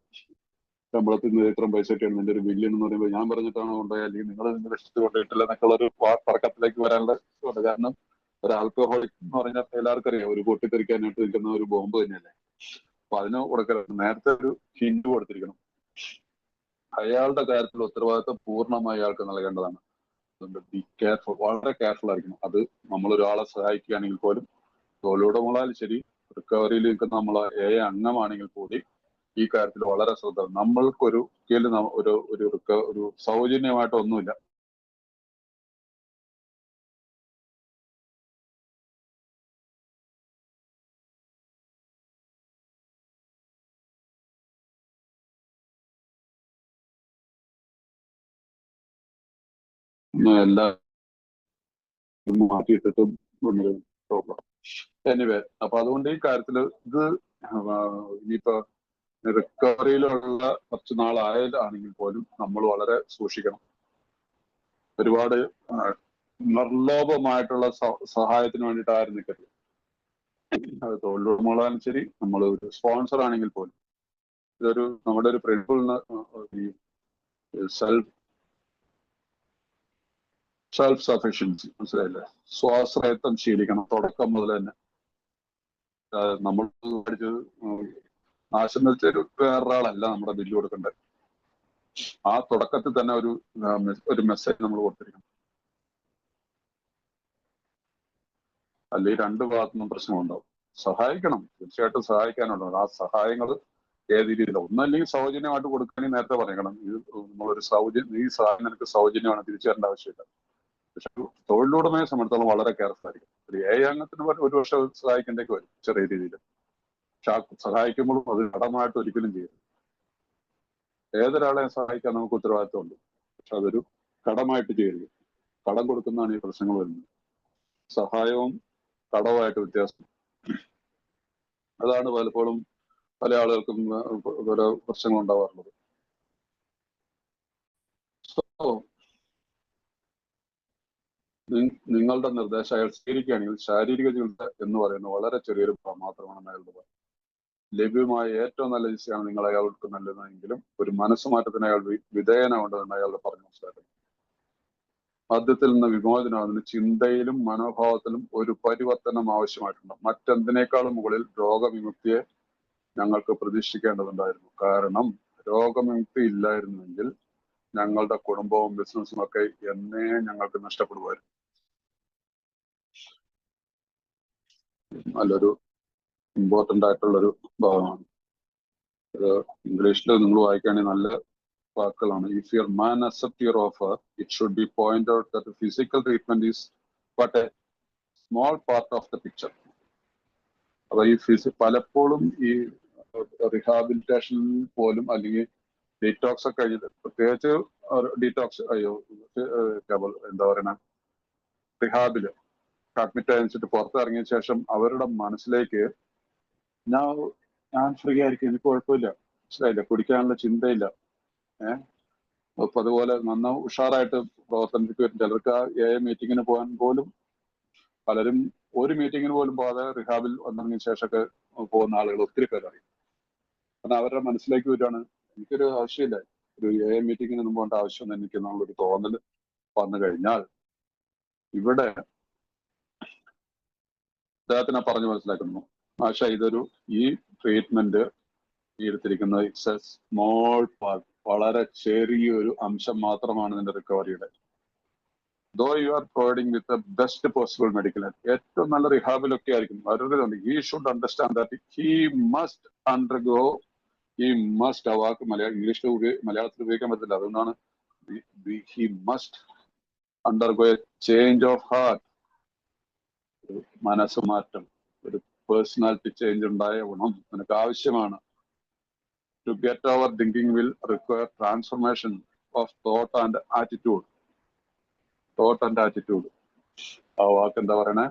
ശമ്പളത്തിൽ നിന്ന് ഇത്രയും പൈസ ഒക്കെയാണ് എന്റെ ഒരു ബില്യൺ എന്ന് പറയുമ്പോൾ ഞാൻ പറഞ്ഞിട്ടാണോ കൊണ്ടുപോയി, അല്ലെങ്കിൽ നിങ്ങൾ നിന്റെ ലക്ഷ്യത്ത് കൊണ്ടുപോയിട്ടില്ല എന്നൊക്കെയുള്ള ഒരു തർക്കത്തിലേക്ക് വരാനുള്ള ഉണ്ട്. കാരണം ഒരു ആൽക്കഹോളിക് എന്ന് പറഞ്ഞാൽ എല്ലാവർക്കും അറിയാം, ഒരു പൊട്ടിത്തെറിക്കാനായിട്ട് നിൽക്കുന്ന ഒരു ബോംബ് തന്നെയല്ലേ. അപ്പൊ അതിന് കൊടുക്കരുത്. നേരത്തെ ഒരു ഹിന്റ് കൊടുത്തിരിക്കണം. അയാളുടെ കാര്യത്തിൽ ഉത്തരവാദിത്വം പൂർണ്ണമായി അയാൾക്ക് നൽകേണ്ടതാണ്. അതുകൊണ്ട് ബി കെയർഫുൾ, വളരെ കെയർഫുൾ ആയിരിക്കണം. അത് നമ്മൾ ഒരാളെ സഹായിക്കുകയാണെങ്കിൽ പോലും, തൊഴിലുടമകളായാലും ശരി, റിക്കവറിയിൽ നിൽക്കുന്ന നമ്മൾ അംഗമാണെങ്കിൽ കൂടി ഈ കാര്യത്തിൽ വളരെ ശ്രദ്ധ. നമ്മൾക്കൊരു ഒരു സൗജന്യമായിട്ട് ഒന്നുമില്ല. എല്ലാ മാറ്റിയിട്ടിട്ടും പ്രോബ്ലം. എനിവേ, അപ്പൊ അതുകൊണ്ട് ഈ കാര്യത്തില് ഇത് ഇനിയിപ്പോ റിക്കവറിയിലുള്ള കുറച്ച് നാളായാലാണെങ്കിൽ പോലും നമ്മൾ വളരെ സൂക്ഷിക്കണം. ഒരുപാട് നിർലോഭമായിട്ടുള്ള സഹായത്തിന് വേണ്ടിയിട്ട് ആരും നിൽക്കരുത്. അത് തൊഴിലുടമകളായാലും ശരി, നമ്മൾ ഒരു സ്പോൺസർ ആണെങ്കിൽ പോലും. ഇതൊരു നമ്മുടെ ഒരു പ്രിൻസിപ്പിളിന് സെൽഫ് സഫിഷ്യൻസി, മനസ്സിലായില്ലേ? സ്വാശ്രയത്വം ശീലിക്കണം തുടക്കം മുതൽ തന്നെ. നമ്മൾ പഠിച്ചത് നാശം വെച്ചൊരു വേറൊരാളല്ല നമ്മുടെ ബില്ല് കൊടുക്കേണ്ടത്. ആ തുടക്കത്തിൽ തന്നെ ഒരു മെസ്സേജ് നമ്മൾ കൊടുത്തിരിക്കണം. അല്ലെങ്കിൽ രണ്ട് ഭാഗത്തുനിന്നും പ്രശ്നമുണ്ടാവും. സഹായിക്കണം, തീർച്ചയായിട്ടും സഹായിക്കാനുണ്ടാവും. ആ സഹായങ്ങൾ ഏത് രീതിയിലാണ്? ഒന്നല്ലെങ്കിൽ സൗജന്യമായിട്ട് കൊടുക്കുകയാണെങ്കിൽ നേരത്തെ പറയണം, ഇത് നമ്മളൊരു ഈ സഹായം നിനക്ക് സൗജന്യമാണ്, തിരിച്ചു തരേണ്ട ആവശ്യമില്ല. പക്ഷെ തൊഴിലുടമയെ സംബന്ധിച്ചോളം വളരെ കെയർഫുൾ ആയിരിക്കും. ഒരു അംഗത്തിന് ഒരു വർഷം സഹായിക്കേണ്ടേക്ക് വരും ചെറിയ രീതിയിൽ. പക്ഷെ സഹായിക്കുമ്പോഴും അത് കടമായിട്ട് ഒരിക്കലും ചെയ്യരുത്. ഏതൊരാളെയും സഹായിക്കാൻ നമുക്ക് ഉത്തരവാദിത്വമുണ്ട്, പക്ഷെ അതൊരു കടമായിട്ട് ചെയ്യരുത്. കടം കൊടുക്കുന്നതാണ് ഈ പ്രശ്നങ്ങൾ വരുന്നത്. സഹായവും കടവുമായിട്ട് വ്യത്യാസം. അതാണ് പലപ്പോഴും പല ആളുകൾക്കും ഓരോ പ്രശ്നങ്ങൾ ഉണ്ടാവാറുള്ളത്. നിങ്ങളുടെ നിർദ്ദേശം അയാൾ സ്വീകരിക്കുകയാണെങ്കിൽ ശാരീരിക ചികിത്സ എന്ന് പറയുന്നത് വളരെ ചെറിയൊരു മാത്രമാണ് അയാളുടെ ഭാഗം. ലഭ്യമായ ഏറ്റവും നല്ല ചികിത്സയാണ് നിങ്ങൾ അയാൾക്ക് നല്ലതെങ്കിലും ഒരു മനസ്സുമാറ്റത്തിന് അയാൾ വിധേയനാവേണ്ടതെന്ന് അയാളുടെ പറഞ്ഞു മനസ്സിലാക്കണം. മദ്യത്തിൽ നിന്ന് വിമോചനത്തിന് ചിന്തയിലും മനോഭാവത്തിലും ഒരു പരിവർത്തനം ആവശ്യമായിട്ടുണ്ട്. മറ്റെന്തിനേക്കാളും മുകളിൽ രോഗവിമുക്തിയെ ഞങ്ങൾക്ക് പ്രതീക്ഷിക്കേണ്ടതുണ്ടായിരുന്നു. കാരണം രോഗവിമുക്തി ഇല്ലായിരുന്നെങ്കിൽ ഞങ്ങളുടെ കുടുംബവും ബിസിനസ്സും ഒക്കെ എന്നേ ഞങ്ങൾക്ക് നഷ്ടപ്പെടുമായിരുന്നു. നല്ലൊരു ഇമ്പോർട്ടൻ്റ് ആയിട്ടുള്ളൊരു ഭാഗമാണ്. ഇത് ഇംഗ്ലീഷിൽ നിങ്ങൾ വായിക്കുകയാണെങ്കിൽ നല്ല വാക്കുകളാണ്. If your man accept your offer it should be point out that physical treatment is but A small part of the picture. അപ്പൊ ഈ പലപ്പോഴും ഈ റിഹാബിലിറ്റേഷനിൽ പോലും, അല്ലെങ്കിൽ ഡീറ്റോക്സ് ഒക്കെ കഴിഞ്ഞിട്ട്, പ്രത്യേകിച്ച് ഡീറ്റോക്സ് എന്താ പറയുക, റിഹാബില് അഡ്മിറ്റ് ആയിട്ട് പുറത്തിറങ്ങിയ ശേഷം അവരുടെ മനസ്സിലേക്ക് ഞാൻ ഫ്രീ ആയിരിക്കും, എനിക്ക് കുഴപ്പമില്ല, മനസ്സിലായില്ല, കുടിക്കാനുള്ള ചിന്തയില്ല. അപ്പൊ അതുപോലെ ഉഷാറായിട്ട് പ്രവർത്തനത്തിൽ വരും. ചിലർക്ക് ആ മീറ്റിങ്ങിന് പോകാൻ പോലും, പലരും ഒരു മീറ്റിങ്ങിന് പോലും പോകാതെ റിഹാബിൽ വന്നിറങ്ങിയ ശേഷമൊക്കെ പോകുന്ന ആളുകൾ ഒത്തിരി പേരറിയും. കാരണം അവരുടെ മനസ്സിലേക്ക് വരികയാണ്, എനിക്കൊരു ആവശ്യമില്ല, ഒരു മീറ്റിങ്ങിനൊന്നും പോകേണ്ട ആവശ്യം എനിക്ക് എന്നുള്ളൊരു തോന്നൽ വന്നു കഴിഞ്ഞാൽ ഇവിടെ അദ്ദേഹത്തിനെ പറഞ്ഞു മനസ്സിലാക്കുന്നു, പക്ഷെ ഈ ട്രീറ്റ്മെന്റ് എടുത്തിരിക്കുന്ന ഇറ്റ്സ് എ സ്മോൾ പാർട്ട്, വളരെ ചെറിയൊരു അംശം മാത്രമാണ് ഇതിന്റെ റിക്കവറിയുടെ. Though you are providing with the best possible medical health, ഏറ്റവും നല്ല റിഹാബിലൊക്കെ ആയിരിക്കും. അവരുടെ he should understand that he must undergo, he must, ആ വാക്ക് ഇംഗ്ലീഷിൽ മലയാളത്തിൽ ഉപയോഗിക്കാൻ പറ്റില്ല, അതുകൊണ്ടാണ് he must undergo a change of heart. മനസ്സ് മാറ്റം, ഒരു പേഴ്സണാലിറ്റി ചേഞ്ച് ഉണ്ടായ ഗുണം നിനക്ക് ആവശ്യമാണ്. To get our thinking will require transformation of thought and attitude. Thought and attitude. ആ വാക്ക് എന്താ പറയണേ?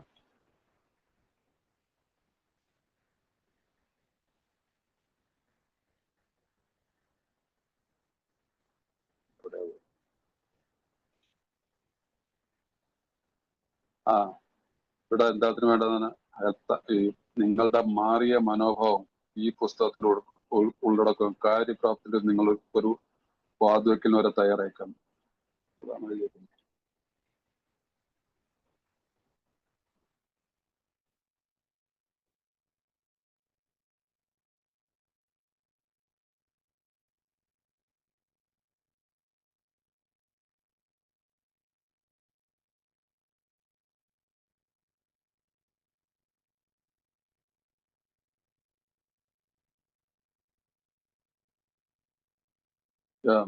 ഇവിടെ എന്താത്തിന് വേണ്ടതാണ്? ഈ നിങ്ങളുടെ മാറിയ മനോഭാവം ഈ പുസ്തകത്തിലൂടെ ഉള്ളടക്കം കാര്യപ്രാപ്തിയിൽ നിങ്ങൾ ഒരു വാതുവെക്കലിന് വരെ തയ്യാറാക്കാം. അതാണ് എഴുതിയിരിക്കുന്നത്.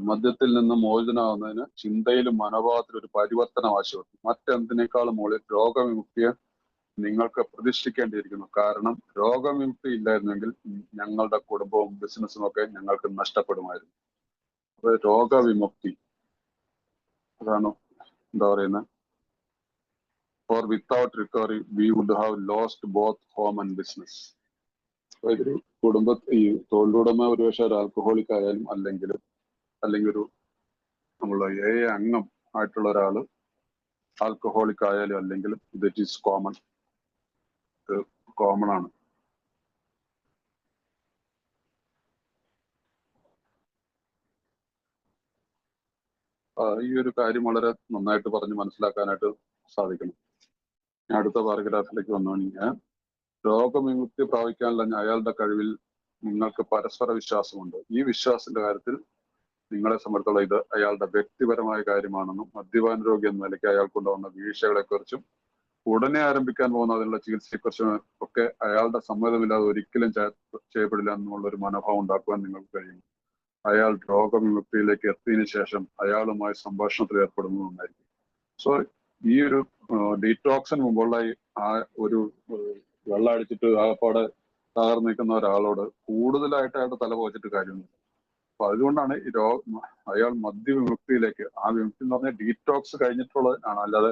മദ്യത്തിൽ നിന്ന് മോചനമാകുന്നതിന് ചിന്തയിലും മനോഭാവത്തിലും ഒരു പരിവർത്തനം ആവശ്യമുണ്ട്. മറ്റെന്തിനേക്കാളും മുകളിൽ രോഗവിമുക്തിയെ നിങ്ങൾക്ക് പ്രതിഷ്ഠിക്കേണ്ടിയിരിക്കുന്നു. കാരണം രോഗവിമുക്തി ഇല്ലായിരുന്നെങ്കിൽ ഞങ്ങളുടെ കുടുംബവും ബിസിനസ്സും ഒക്കെ ഞങ്ങൾക്ക് നഷ്ടപ്പെടുമായിരുന്നു. അപ്പൊ രോഗവിമുക്തി അതാണ് എന്താ പറയുന്നത്? For without recovery we would have lost both home and business. ഇതൊരു ഈ തൊഴിലുടമ ഒരുപക്ഷെ ഒരു ആൽക്കഹോളിക് ആയാലും അല്ലെങ്കിൽ ഒരു നമ്മളെ അംഗം ആയിട്ടുള്ള ഒരാള് ആൽക്കഹോളിക് ആയാലും അല്ലെങ്കിൽ ദറ്റ് ഈസ് കോമൺ ആണ്. ഈ ഒരു കാര്യം വളരെ നന്നായിട്ട് പറഞ്ഞ് മനസ്സിലാക്കാനായിട്ട് സാധിക്കണം. ഞാൻ അടുത്ത പാരഗ്രാഫിലേക്ക് വന്നുകഴിഞ്ഞാൽ, രോഗവിമുക്തി പ്രാപിക്കാനുള്ള അയാളുടെ കഴിവിൽ നിങ്ങൾക്ക് പരസ്പര വിശ്വാസമുണ്ട്. ഈ വിശ്വാസത്തിന്റെ കാര്യത്തിൽ നിങ്ങളെ സംബന്ധിച്ചുള്ള ഇത് അയാളുടെ വ്യക്തിപരമായ കാര്യമാണെന്നും മദ്യപാന രോഗി എന്ന നിലയ്ക്ക് അയാൾക്കുണ്ടാവുന്ന വീഴ്ചകളെക്കുറിച്ചും ഉടനെ ആരംഭിക്കാൻ പോകുന്ന അതിനുള്ള ചികിത്സയെക്കുറിച്ചും ഒക്കെ അയാളുടെ സമ്മതമില്ലാതെ ഒരിക്കലും ചെയ്യപ്പെടില്ല എന്നുള്ള ഒരു മനോഭാവം ഉണ്ടാക്കുവാൻ നിങ്ങൾക്ക് കഴിയും. അയാൾ രോഗവിമുക്തിയിലേക്ക് എത്തിയതിനു ശേഷം അയാളുമായി സംഭാഷണത്തിൽ ഏർപ്പെടുന്നത് നന്നായിരിക്കും. സോ ഈ ഒരു ഡീറ്റോക്സിന് മുമ്പുള്ള ആ ഒരു വെള്ളം അടിച്ചിട്ട് ആകപ്പാടെ തകർന്നു നിൽക്കുന്ന ഒരാളോട് കൂടുതലായിട്ട് അയാളുടെ തല പോച്ചിട്ട് കാര്യമൊന്നുമില്ല. അപ്പൊ അതുകൊണ്ടാണ് ഈ അയാൾ മദ്യവിമുക്തിയിലേക്ക്, ആ വിമുക്തി എന്ന് പറഞ്ഞാൽ ഡീറ്റോക്സ് കഴിഞ്ഞിട്ടുള്ളതാണ്, അല്ലാതെ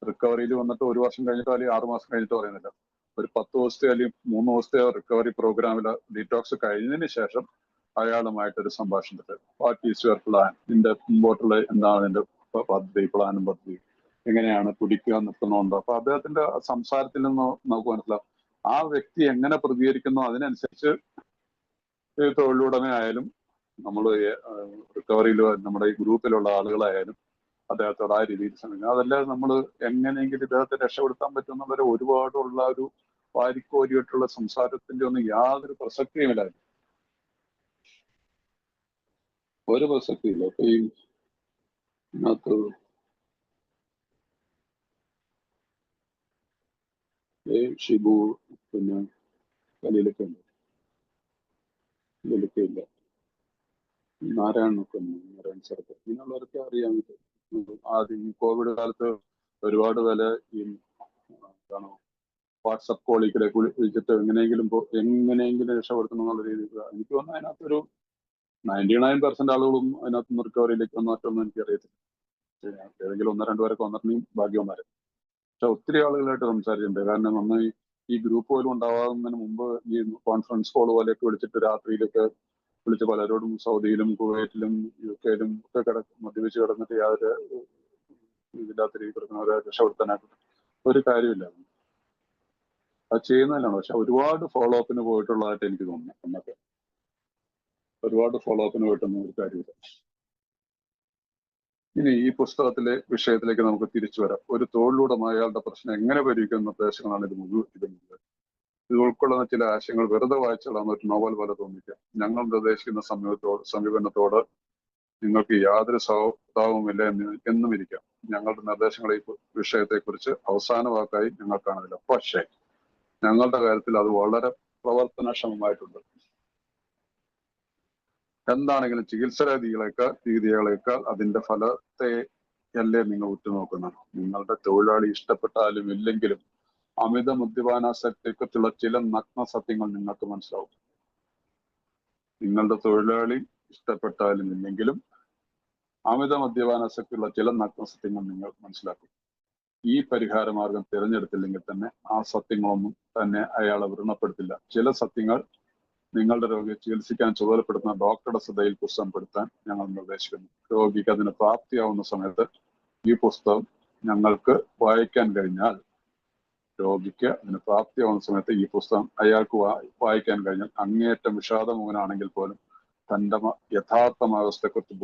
റിക്കവറിയിൽ വന്നിട്ട് 1 വർഷം കഴിഞ്ഞിട്ടോ അല്ലെങ്കിൽ 6 മാസം കഴിഞ്ഞിട്ടോ പറയുന്നില്ല. ഒരു 10 ദിവസത്തെ അല്ലെങ്കിൽ 3 ദിവസത്തെ റിക്കവറി പ്രോഗ്രാമിൽ ഡീറ്റോക്സ് കഴിഞ്ഞതിന് ശേഷം അയാളുമായിട്ടൊരു സംഭാഷണത്തിൽ വാട്ട് ഈസ് യുവർ പ്ലാൻ, നിന്റെ മുമ്പോട്ടുള്ള എന്താണ് നിന്റെ പ്ലാനും പദ്ധതി, എങ്ങനെയാണ് കുടിക്കുക നിർത്തുന്നുണ്ടോ? അപ്പൊ അദ്ദേഹത്തിന്റെ സംസാരത്തിൽ നിന്ന് നമുക്ക് മനസ്സിലാവും ആ വ്യക്തി എങ്ങനെ പ്രതികരിക്കുന്നു. അതിനനുസരിച്ച് തൊഴിലുടമ ആയാലും നമ്മൾ റിക്കവറിയിൽ നമ്മുടെ ഈ ഗ്രൂപ്പിലുള്ള ആളുകളായാലും അദ്ദേഹത്തോട് ആ രീതിയിൽ ശ്രമിക്കുക. അതല്ലാതെ നമ്മൾ എങ്ങനെയെങ്കിലും ഇദ്ദേഹത്തെ രക്ഷപ്പെടുത്താൻ പറ്റും എന്നുള്ളൊരു ഒരുപാടുള്ള ഒരു വാരിക്കോരിയിട്ടുള്ള സംസാരത്തിന്റെ ഒന്നും യാതൊരു പ്രസക്തിയുമില്ല, ഒരു പ്രസക്തിയില്ല. അപ്പൊ ഈ ഇതിനകത്ത് ഷിബു പിന്നെ കലയിലൊക്കെ ഉണ്ട്, ഇതിലൊക്കെ ഇല്ല, നാരായണൻ സാർക്ക്, ഇങ്ങനെയുള്ളവരൊക്കെ അറിയാൻ പറ്റും. ആദ്യം ഈ കോവിഡ് കാലത്ത് ഒരുപാട് വില ഈ എന്താണ് വാട്സപ്പ് കോളിൽ കൂടെ വിളിച്ചിട്ട് എങ്ങനെയെങ്കിലും രക്ഷപ്പെടുത്തണം എന്നുള്ള രീതിയിൽ എനിക്ക് വന്ന അതിനകത്തൊരു 99% ആളുകളും അതിനകത്ത് റിക്കവറിയിലേക്ക് വന്നിട്ടൊന്നും എനിക്കറിയത്തില്ല. ഏതെങ്കിലും 1-2 പേരൊക്കെ വന്നിട്ടുണ്ടെങ്കിൽ ഭാഗ്യവന്മാരെ. പക്ഷെ ഒത്തിരി ആളുകളായിട്ട് സംസാരിച്ചിട്ടുണ്ട്. കാരണം നമ്മൾ ഈ ഗ്രൂപ്പ് പോലും ഉണ്ടാവാകുന്നതിന് മുമ്പ് ഈ കോൺഫറൻസ് കോൾ പോലെയൊക്കെ വിളിച്ചിട്ട് രാത്രിയിലൊക്കെ വിളിച്ച് പലരോടും സൗദിയിലും കുവൈറ്റിലും UK ഒക്കെ മദ്യപിച്ച് കിടന്നിട്ട് യാതൊരു ഇതില്ലാത്ത രീതി കിടക്കുന്നവരെ രക്ഷപ്പെടുത്താനായിട്ട് ഒരു കാര്യമില്ല. അത് ചെയ്യുന്നതിനാണ്. പക്ഷെ ഒരുപാട് ഫോളോ അപ്പിന് പോയിട്ടുള്ളതായിട്ട് എനിക്ക് തോന്നുന്നു. എന്നൊക്കെ ഒരുപാട് ഫോളോ അപ്പിന് പോയിട്ടൊന്നും ഒരു കാര്യമില്ല. ഇനി ഈ പുസ്തകത്തിലെ വിഷയത്തിലേക്ക് നമുക്ക് തിരിച്ചു വരാം. ഒരു തൊഴിലുടമ അയാളുടെ പ്രശ്നം എങ്ങനെ പരിഹരിക്കുന്ന നിർദ്ദേശങ്ങളാണ് ഇത് മുഴുവൻ ഇടുന്നത്. ഇത് ഉൾക്കൊള്ളുന്ന ചില ആശയങ്ങൾ വെറുതെ വായിച്ചാലാണ് ഒരു നോവൽ പോലെ തോന്നിക്കുക. ഞങ്ങൾ നിർദ്ദേശിക്കുന്ന സമീപനത്തോട് നിങ്ങൾക്ക് യാതൊരു സൗഹൃദവുമില്ല എന്നും ഇരിക്കാം. ഞങ്ങളുടെ നിർദ്ദേശങ്ങൾ ഈ വിഷയത്തെക്കുറിച്ച് അവസാന വാക്കായി ഞങ്ങൾ കാണുന്നില്ല. പക്ഷേ ഞങ്ങളുടെ കാര്യത്തിൽ അത് വളരെ പ്രവർത്തനക്ഷമമായിട്ടുണ്ട്. എന്താണെങ്കിലും ചികിത്സാ രീതികളേക്കാൾ അതിന്റെ ഫലത്തെ അല്ലേ നിങ്ങൾ ഉറ്റുനോക്കുന്നത്. നിങ്ങളുടെ തൊഴിലാളി ഇഷ്ടപ്പെട്ടാലും ഇല്ലെങ്കിലും അമിത മദ്യപാനാസക്തിയെക്കുറിച്ചുള്ള ചില നഗ്ന സത്യങ്ങൾ നിങ്ങൾക്ക് മനസ്സിലാവും. നിങ്ങളുടെ തൊഴിലാളി ഇഷ്ടപ്പെട്ടാലും ഇല്ലെങ്കിലും അമിത മദ്യപാനാസക്തിയുള്ള ചില നഗ്ന സത്യങ്ങൾ നിങ്ങൾ മനസ്സിലാക്കും. ഈ പരിഹാര മാർഗം തിരഞ്ഞെടുത്തില്ലെങ്കിൽ തന്നെ ആ സത്യങ്ങളൊന്നും തന്നെ അയാളെ വ്രണപ്പെടുത്തില്ല. ചില സത്യങ്ങൾ നിങ്ങളുടെ രോഗിയെ ചികിത്സിക്കാൻ ചുമതലപ്പെടുത്തുന്ന ഡോക്ടറുടെ ശ്രദ്ധയിൽ പുസ്തകം പെടുത്താൻ ഞങ്ങൾ നിർദ്ദേശിക്കുന്നു. രോഗിക്ക് അതിന് പ്രാപ്തിയാവുന്ന സമയത്ത് ഈ പുസ്തകം ഞങ്ങൾക്ക് വായിക്കാൻ കഴിഞ്ഞാൽ രോഗിക്ക് അതിന് പ്രാപ്തിയാവുന്ന സമയത്ത് ഈ പുസ്തകം അയാൾക്ക് വായിക്കാൻ കഴിഞ്ഞാൽ അങ്ങേയറ്റം വിഷാദമുഖനാണെങ്കിൽ പോലും തന്റെ യഥാർത്ഥ അവസ്ഥയെക്കുറിച്ച്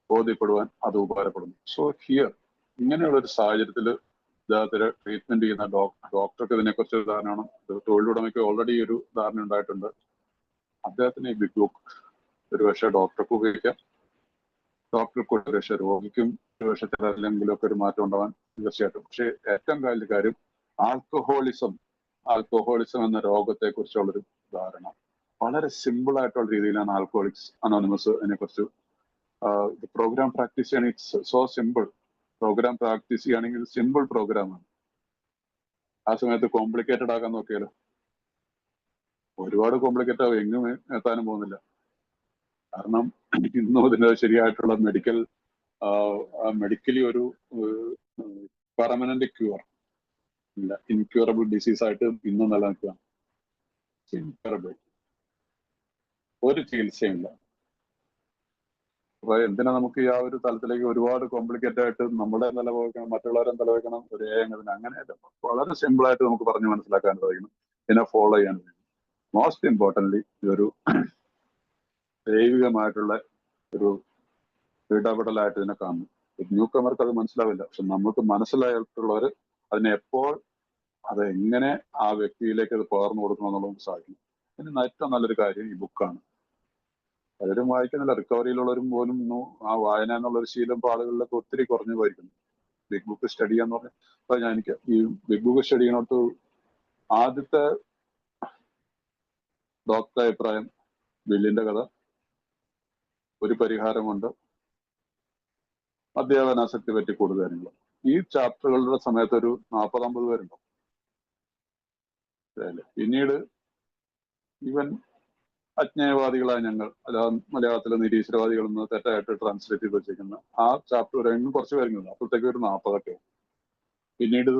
ബോധ്യപ്പെടുവാൻ അത് ഉപകാരപ്പെടുന്നു. സോ ഹിയർ ഇങ്ങനെയുള്ള ഒരു സാഹചര്യത്തിൽ ഇദ്ദേഹത്തിന് ട്രീറ്റ്മെന്റ് ചെയ്യുന്ന ഡോക്ടർക്ക് ഇതിനെക്കുറിച്ച് ഒരു ധാരണയാണ്. തൊഴിലുടമയ്ക്ക് ഓൾറെഡി ഒരു ധാരണ ഉണ്ടായിട്ടുണ്ട്. അദ്ദേഹത്തിന് ഈ ബിഗ് ബുക്ക് ഒരു പക്ഷേ ഡോക്ടർക്ക് ഉപയോഗിക്കാം, ഡോക്ടർക്ക് ഒരു പക്ഷേ രോഗിക്കും ഒരു പക്ഷേ ചിലരിലെങ്കിലും ഒക്കെ ഒരു മാറ്റം ഉണ്ടാവാൻ തീർച്ചയായിട്ടും. പക്ഷേ ഏറ്റവും വലിയ കാര്യം ആൽക്കഹോളിസം എന്ന രോഗത്തെ കുറിച്ചുള്ളൊരു ധാരണ വളരെ സിമ്പിൾ ആയിട്ടുള്ള രീതിയിലാണ് ആൽക്കഹോളിക്സ് അനോണിമസ് അതിനെക്കുറിച്ച് പ്രോഗ്രാം പ്രാക്ടീസ് ചെയ്യാൻ. It's so simple. Program practice ചെയ്യുകയാണെങ്കിൽ സിമ്പിൾ പ്രോഗ്രാമാണ്. ആ സമയത്ത് കോംപ്ലിക്കേറ്റഡ് ആക്കാൻ നോക്കിയാലോ ഒരുപാട് കോംപ്ലിക്കേറ്റ് ആവും, എങ്ങും എത്താനും പോകുന്നില്ല. കാരണം ഇന്നും ഇതിന്റെ ശരിയായിട്ടുള്ള മെഡിക്കലി ഒരു പെർമനന്റ് ക്യൂർ ഇല്ല. ഇൻക്യൂറബിൾ ഡിസീസ് ആയിട്ട് ഇന്നും നിലനിൽക്കുകയാണ്. ഇൻക്യൂറബിൾ ഒരു ചികിത്സയുമില്ല. അപ്പൊ എന്തിനാ നമുക്ക് ഈ ആ ഒരു തലത്തിലേക്ക് ഒരുപാട് കോംപ്ലിക്കേറ്റ് ആയിട്ട് നമ്മുടെ നിലവെക്കണം, മറ്റുള്ളവരെ നിലവെക്കണം, ഒരു അങ്ങനെ വളരെ സിമ്പിൾ ആയിട്ട് നമുക്ക് പറഞ്ഞു മനസ്സിലാക്കാൻ സാധിക്കണം, ഇതിനെ ഫോളോ ചെയ്യാൻ കഴിയും. മോസ്റ്റ് ഇമ്പോർട്ടൻ്റ്ലി ഇതൊരു ദൈവികമായിട്ടുള്ള ഒരു ഇടപെടലായിട്ട് ഇതിനെ കാണുന്നു. ന്യൂ കമർക്ക് അത് മനസ്സിലാവില്ല. പക്ഷെ നമുക്ക് മനസ്സിലായിട്ടുള്ളവർ അതിനെ എപ്പോൾ അതെങ്ങനെ ആ വ്യക്തിയിലേക്ക് അത് പകർന്നു കൊടുക്കണം എന്നുള്ളത് സാധിക്കും. ഇതിന് ഏറ്റവും നല്ലൊരു കാര്യം ഈ ബുക്കാണ്. പലരും വായിക്കുന്നില്ല. റിക്കവറിയിലുള്ളവരും പോലും ആ വായന എന്നുള്ളൊരു ശീലം ഇപ്പോൾ ആളുകളിലൊക്കെ ഒത്തിരി കുറഞ്ഞു പോയിരിക്കുന്നു. ബിഗ് ബുക്ക് സ്റ്റഡി ചെയ്യാന്ന് പറഞ്ഞാൽ അപ്പൊ എനിക്ക് ഈ ബിഗ് ബുക്ക് സ്റ്റഡി ചെയ്യുന്നോട്ട് ആദ്യത്തെ ഡോക്ടർ അഭിപ്രായം ബില്ലിന്റെ കഥ, ഒരു പരിഹാരമുണ്ട്, മദ്യപാനാസക്തി പറ്റി കൂടുതൽ കാര്യങ്ങൾ. ഈ ചാപ്റ്ററുകളുടെ സമയത്ത് ഒരു 40-50 പേരുണ്ടോ. പിന്നീട് ഈവൻ അജ്ഞേയവാദികളായ ഞങ്ങൾ, അല്ല മലയാളത്തിലെ നിരീശ്വരവാദികൾ എന്ന് തെറ്റായിട്ട് ട്രാൻസ്ലേറ്റ് ചെയ്ത് വെച്ചിരിക്കുന്ന ആ ചാപ്റ്റർ വരെ കുറച്ച് പേരുണ്ട്. അപ്പോഴത്തേക്ക് ഒരു 40 പിന്നീട് ഇത്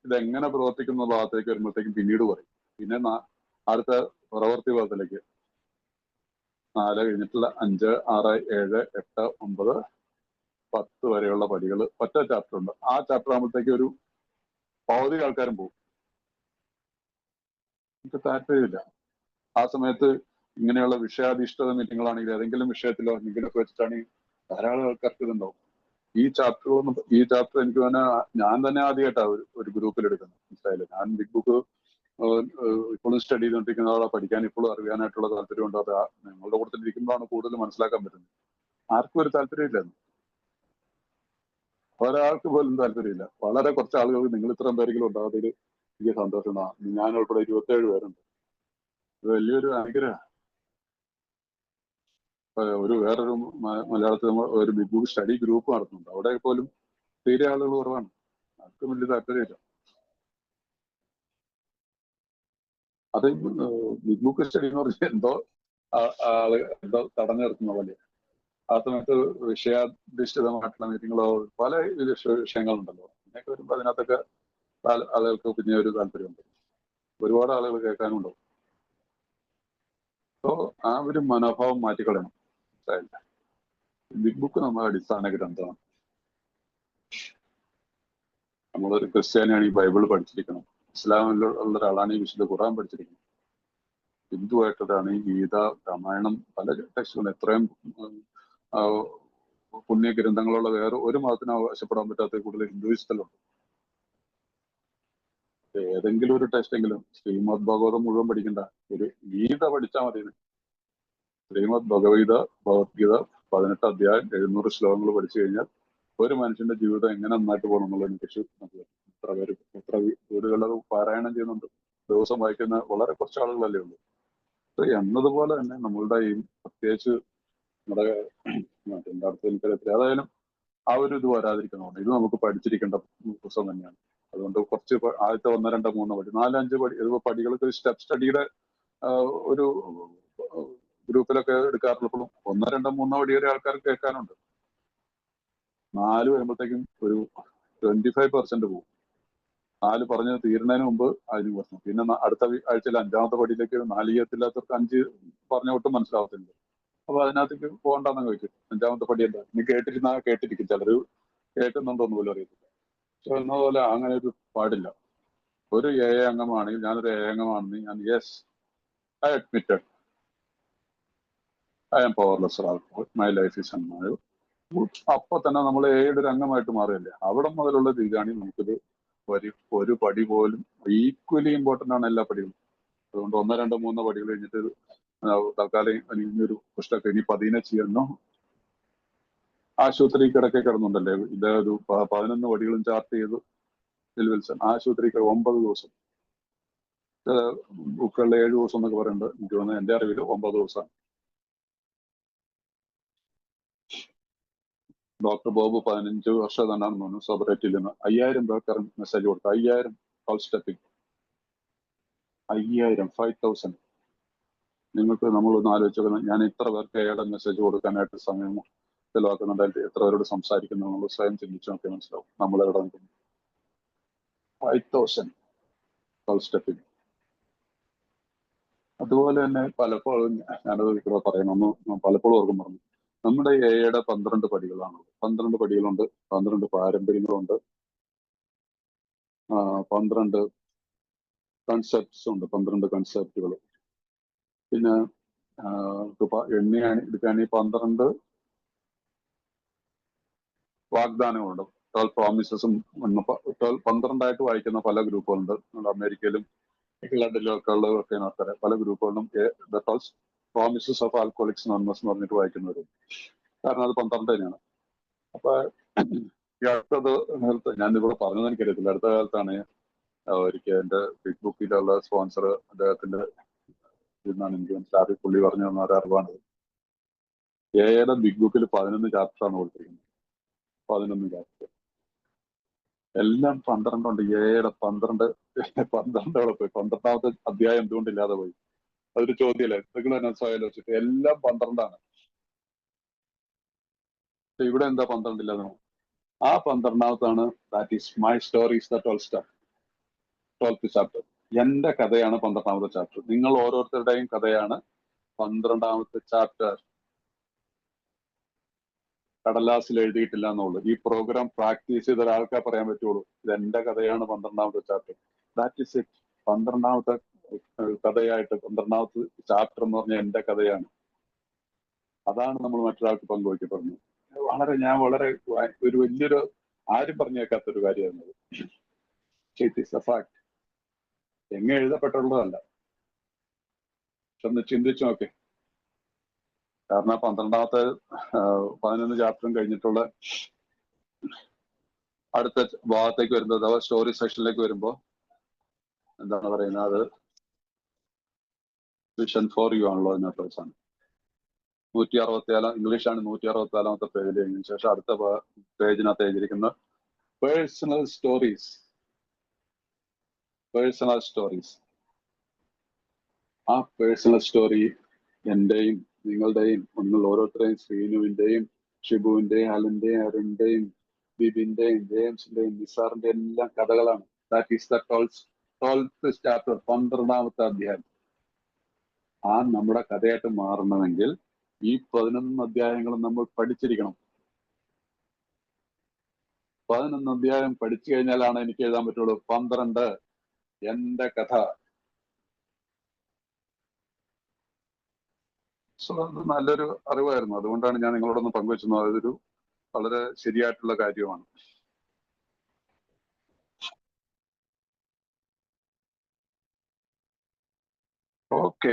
ഇതെങ്ങനെ പ്രവർത്തിക്കുന്ന ഭാഗത്തേക്ക് വരുമ്പോഴത്തേക്കും പിന്നീട് പറയും. പിന്നെ അടുത്ത പ്രവൃത്തി ഭാഗത്തിലേക്ക് 4 കഴിഞ്ഞിട്ടുള്ള 5, 6, 7, 8, 9, 10 വരെയുള്ള പടികൾ ഒറ്റ ചാപ്റ്റർ ഉണ്ട്. ആ ചാപ്റ്റർ ആകുമ്പോഴത്തേക്ക് ഒരു പകുതി ആൾക്കാരും പോകും. എനിക്ക് താല്പര്യമില്ല. ആ സമയത്ത് ഇങ്ങനെയുള്ള വിഷയാധിഷ്ഠിത മീറ്റിങ്ങുകളാണെങ്കിൽ ഏതെങ്കിലും വിഷയത്തിലോ എന്തെങ്കിലുമൊക്കെ വെച്ചിട്ടാണെങ്കിൽ ധാരാളം ആൾക്കാർക്ക് ഇതുണ്ടാവും. ഈ ചാപ്റ്റർ എനിക്ക് തന്നെ ഞാൻ തന്നെ ആദ്യമായിട്ടാണ് ഒരു ഗ്രൂപ്പിൽ എടുക്കുന്നത്. മനസ്സിലായില്ലേ? ഞാൻ ബിഗ് ബുക്ക് ഇപ്പോഴും സ്റ്റഡി ചെയ്തുകൊണ്ടിരിക്കുന്ന ആളെ പഠിക്കാൻ ഇപ്പോഴും അറിയാനായിട്ടുള്ള താല്പര്യമുണ്ട്. അത് നിങ്ങളുടെ കൂട്ടത്തിൽ ഇരിക്കുമ്പോഴാണ് കൂടുതൽ മനസ്സിലാക്കാൻ പറ്റുന്നത്. ആർക്കും ഒരു താല്പര്യമില്ലെന്ന്, ഒരാൾക്ക് പോലും താല്പര്യമില്ല. വളരെ കുറച്ച് ആളുകൾ, നിങ്ങൾ ഇത്രയും പേരെങ്കിലും ഉണ്ടാകുന്നതിൽ എനിക്ക് സന്തോഷമാണ്. ഞാൻ ഉൾപ്പെടെ 27 പേരുണ്ട്. വലിയൊരു അനുഗ്രഹം. വേറൊരു മലയാളത്തിൽ ഒരു ബിഗ് ബുക്ക് സ്റ്റഡി ഗ്രൂപ്പ് നടത്തുന്നുണ്ട്. അവിടെ പോലും തീരെ ആളുകൾ കുറവാണ്. ആർക്കും വലിയ താല്പര്യമില്ല. അത് ബിഗ് ബുക്ക് സ്റ്റഡി എന്ന് പറഞ്ഞാൽ എന്തോ തടഞ്ഞു നിർത്തുന്ന പോലെ. ആ സമയത്ത് വിഷയാധിഷ്ഠിതമായിട്ടുള്ള മീറ്റിങ്ങളോ പല വിഷയങ്ങളുണ്ടല്ലോ, അങ്ങനെയൊക്കെ വരുമ്പോൾ അതിനകത്തൊക്കെ ആളുകൾക്ക് പിന്നെ ഒരു താല്പര്യമുണ്ട്. ഒരുപാട് ആളുകൾ കേൾക്കാനുണ്ടാവും. സോ ആ ഒരു മനോഭാവം മാറ്റിക്കളയണം. ബിഗ് ബുക്ക് നമ്മുടെ അടിസ്ഥാന ഗ്രന്ഥമാണ്. നമ്മളൊരു ക്രിസ്ത്യാനിയാണ്, ഈ ബൈബിൾ പഠിച്ചിരിക്കണം. ഇസ്ലാമിലുള്ള ഒരാളാണ് ഈ വിശുദ്ധ ഖുർആൻ പഠിച്ചിരിക്കുന്നത്. ഹിന്ദുവായിട്ടതാണ് ഈ ഗീത, രാമായണം, പല ടെക്സ്റ്റുകളും. എത്രയും പുണ്യ ഗ്രന്ഥങ്ങളുള്ള വേറെ ഒരു മതത്തിനും അവകാശപ്പെടാൻ പറ്റാത്ത കൂടുതൽ ഹിന്ദുയിസത്തിലുണ്ട്. ഏതെങ്കിലും ഒരു ടെക്സ്റ്റെങ്കിലും, ശ്രീമദ് ഭഗവതം മുഴുവൻ പഠിക്കണ്ട, ഒരു ഗീത പഠിച്ചാൽ മതി. ശ്രീമദ് ഭഗവത്ഗീത 18 അധ്യായം 700 ശ്ലോകങ്ങൾ പഠിച്ചു കഴിഞ്ഞാൽ ഒരു മനുഷ്യന്റെ ജീവിതം എങ്ങനെ നന്നായിട്ട് പോകണം എന്നുള്ളതിനെ കുറിച്ച് എത്ര വീടുകളിൽ പാരായണം ചെയ്യുന്നുണ്ട്. ദിവസം വായിക്കുന്ന വളരെ കുറച്ച് ആളുകളല്ലേ ഉള്ളൂ. എന്നതുപോലെ തന്നെ നമ്മളുടെ ഈ പ്രത്യേകിച്ച് നമ്മുടെ എന്റെ അടുത്ത് എനിക്കറിയത്തില്ല, ഏതായാലും ആ ഒരു ഇത് വരാതിരിക്കണമുണ്ട്. ഇത് നമുക്ക് പഠിച്ചിരിക്കേണ്ട പുസ്തകം തന്നെയാണ്. അതുകൊണ്ട് കുറച്ച് ആദ്യത്തെ 1, 2, 3 പടി, 4, 5 പടി, ഇത് പടികൾക്ക് സ്റ്റെപ്പ് സ്റ്റഡിയുടെ ഒരു ഗ്രൂപ്പിലൊക്കെ എടുക്കാറുള്ളപ്പോഴും 1, 2, 3 പടി വരെ ആൾക്കാർ കേൾക്കാനുണ്ട്. 4 വരുമ്പോഴത്തേക്കും ഒരു 25% പോകും. 4 പറഞ്ഞ് തീരുന്നതിന് മുമ്പ് അതിന് പ്രശ്നം. പിന്നെ അടുത്ത ആഴ്ചയിൽ 5ാമത്തെ പടിയിലേക്ക് 4 ചെയ്യത്തില്ലാത്തവർക്ക് 5 പറഞ്ഞ ഒട്ടും മനസ്സിലാവത്തില്ല. അപ്പൊ അതിനകത്തേക്ക് പോകണ്ടെന്ന് ചോദിക്കും. 5ാമത്തെ പടി എന്താ? നീ കേട്ടിരിക്കും. ചിലർ കേൾക്കുന്നുണ്ടോന്ന് പോലും അറിയത്തില്ല. പക്ഷെ എന്നതുപോലെ അങ്ങനെ ഒരു പാടില്ല. ഒരു AA അംഗമാണെങ്കിൽ, ഞാനൊരു AA അംഗമാണെങ്കിൽ ഞാൻ yes I admitted I am powerless my life is അൺമായോ. അപ്പൊ തന്നെ നമ്മൾ AAയുടെ ഒരു അംഗമായിട്ട് മാറുകയല്ലേ. അവിടെ മുതലുള്ള രീതിയാണ് നമുക്കിത് ഒരു പടി പോലും ഈക്വലി ഇമ്പോർട്ടന്റ് ആണ് എല്ലാ പടികളും. അതുകൊണ്ട് 1, 2, 3 പടികൾ കഴിഞ്ഞിട്ട് തൽക്കാലം ഇനിയൊരു പുസ്തകം ഇനി 10 ചെയ്യുന്നു. ആശുപത്രി കിടന്നുണ്ടല്ലേ, ഇത് ഒരു 11 പടികളും ചാർട്ട് ചെയ്തു വിൽസൺ. ആശുപത്രി 9 ദിവസം, ബുക്കുകളിൽ 7 ദിവസം എന്നൊക്കെ പറയുന്നുണ്ട്. എനിക്ക് തോന്നുന്നത് എന്റെ അറിവിൽ 9 ദിവസമാണ്. ഡോക്ടർ ബോബ് 15 വർഷം തന്നെയാണെന്ന് തോന്നുന്നു സോബറേറ്റിൽ നിന്ന് 5000 പേർക്ക് മെസ്സേജ് കൊടുത്തു. 5000 കോൾ സ്റ്റെപ്പിംഗ്, 5000 നിങ്ങൾക്ക് നമ്മളൊന്ന് ആലോചിച്ചോക്കണം. ഞാൻ ഇത്ര പേർക്ക് ഏടെ മെസ്സേജ് കൊടുക്കാനായിട്ട് സമയം ചെലവാക്കുന്നുണ്ടായിട്ട് എത്ര പേരോട് സംസാരിക്കുന്നു നമ്മൾ സ്വയം ചിന്തിച്ചു നോക്കിയാൽ മനസ്സിലാവും നമ്മൾ എവിടെ നിൽക്കുന്നു. 5000 കോൾ സ്റ്റെപ്പിംഗ്. അതുപോലെ തന്നെ പലപ്പോഴും ഞാനത് ഇവിടെ പറയണമെന്ന് പലപ്പോഴും ഓർക്കും പറഞ്ഞു, നമ്മുടെ AAയുടെ 12 പടികളാണ്. 12 പടികളുണ്ട്, 12 പാരമ്പര്യങ്ങളുണ്ട്, 12 കൺസെപ്റ്റ്സ് ഉണ്ട്, 12 കൺസെപ്റ്റുകൾ. പിന്നെ എടുക്കുകയാണെങ്കിൽ 12 വാഗ്ദാനങ്ങളുണ്ട്. 12 പ്രോമിസസും 12 വായിക്കുന്ന പല ഗ്രൂപ്പുകളുണ്ട്. അമേരിക്കയിലും ഇംഗ്ലണ്ടിലും ഒക്കെ ഉള്ളതൊക്കെ ആൾക്കാരെ പല ഗ്രൂപ്പുകളിലും ദ 12 പ്രോമിസസ് ഓഫ് ആൽക്കോളിക്സ് അനോണിമസ് എന്ന് പറഞ്ഞിട്ട് വായിക്കുന്നവരും. കാരണം അത് 12 തന്നെയാണ്. അപ്പൊ ഈ അടുത്തത് ഞാനിവിടെ പറഞ്ഞത് എനിക്കറിയത്തില്ല. അടുത്ത കാലത്താണ് ഒരിക്കൽ എന്റെ ഫേസ്ബുക്കിലുള്ള സ്പോൺസർ അദ്ദേഹത്തിന്റെ എന്നാണ് എനിക്ക് മനസ്സിലാക്കി പുള്ളി പറഞ്ഞു തന്ന ഒരറിവാണ്. AAയുടെ ബിഗ് ബുക്കിൽ 11 ചാപ്റ്ററാണ് കൊടുത്തിരിക്കുന്നത്. 11 ചാപ്റ്റർ, എല്ലാം 12 ഉണ്ട്. AAയുടെ 12 പോയി. 12ാമത്തെ അധ്യായം എന്തുകൊണ്ടില്ലാതെ പോയി? അതൊരു ചോദ്യമല്ലേ? നിങ്ങൾ തന്നെ ആലോചിച്ചിട്ട് എല്ലാം 12ആണ്. ഇവിടെ എന്താ 12 ഇല്ലാതെ? ആ 12ാമത്താണ് that is my stories the 12th chapter. എന്റെ കഥയാണ് 12ാമത്തെ ചാപ്റ്റർ. നിങ്ങൾ ഓരോരുത്തരുടെയും കഥയാണ് 12ാമത്തെ ചാപ്റ്റർ. കടലാസിൽ എഴുതിയിട്ടില്ല എന്നുള്ളൂ. ഈ പ്രോഗ്രാം പ്രാക്ടീസ് ചെയ്ത ഒരാൾക്കാ പറയാൻ പറ്റുള്ളൂ ഇത് എന്റെ കഥയാണ് 12ാമത്തെ ചാപ്റ്റർ. That is it. 12ാമത്തെ കഥയായിട്ട് 12ാമത്തെ ചാപ്റ്റർ എന്ന് പറഞ്ഞാൽ എന്റെ കഥയാണ്. അതാണ് നമ്മൾ മറ്റൊരാൾക്ക് പങ്കുവയ്ക്കപ്പെടുന്നത്. ഞാൻ വളരെ ഒരു വലിയൊരു ആരും പറഞ്ഞേക്കാത്തൊരു കാര്യമായിരുന്നത്. It is a fact. എങ്ങനെ എഴുതപ്പെട്ടുള്ളതല്ല. പക്ഷെ ഒന്ന് ചിന്തിച്ചു നോക്കേ. കാരണം 12ാമത്തെ 11 ചാപ്റ്ററും കഴിഞ്ഞിട്ടുള്ള അടുത്ത ഭാഗത്തേക്ക് വരുമ്പോൾ, അഥവാ സ്റ്റോറി സെക്ഷനിലേക്ക് വരുമ്പോൾ എന്താണ് പറയുന്നത്, അത് വിഷൻ ഫോർ യു ആണല്ലോ അതിനകത്ത് അവസാനം. 164 ഇംഗ്ലീഷാണ്. 164ാമത്തെ പേജിൽ കഴിഞ്ഞതിന് ശേഷം അടുത്ത പേജിനകത്ത് എഴുതിയിരിക്കുന്ന പേഴ്സണൽ സ്റ്റോറീസ്. ആ പേഴ്സണൽ സ്റ്റോറി എന്റെയും നിങ്ങളുടെയും, നിങ്ങൾ ഓരോരുത്തരെയും, ശ്രീനുവിന്റെയും ഷിബുവിന്റെയും അലന്റെയും അരുണിന്റെയും ബിബിന്റെയും ജെയിംസിന്റെയും നിസാറിന്റെ എല്ലാം കഥകളാണ്. That is the 12th chapter, 12ാമത്തെ അധ്യായം. ആ നമ്മുടെ കഥയായിട്ട് മാറണമെങ്കിൽ ഈ 11 അധ്യായങ്ങളും നമ്മൾ പഠിച്ചിരിക്കണം. 11 അധ്യായം പഠിച്ചു കഴിഞ്ഞാലാണ് എനിക്ക് എഴുതാൻ പറ്റുള്ളൂ 12 എന്റെ കഥ. അത് നല്ലൊരു അറിവായിരുന്നു. അതുകൊണ്ടാണ് ഞാൻ നിങ്ങളോടൊന്ന് പങ്കുവെച്ചത്. അതൊരു വളരെ ശരിയായിട്ടുള്ള കാര്യമാണ്. ഓക്കെ,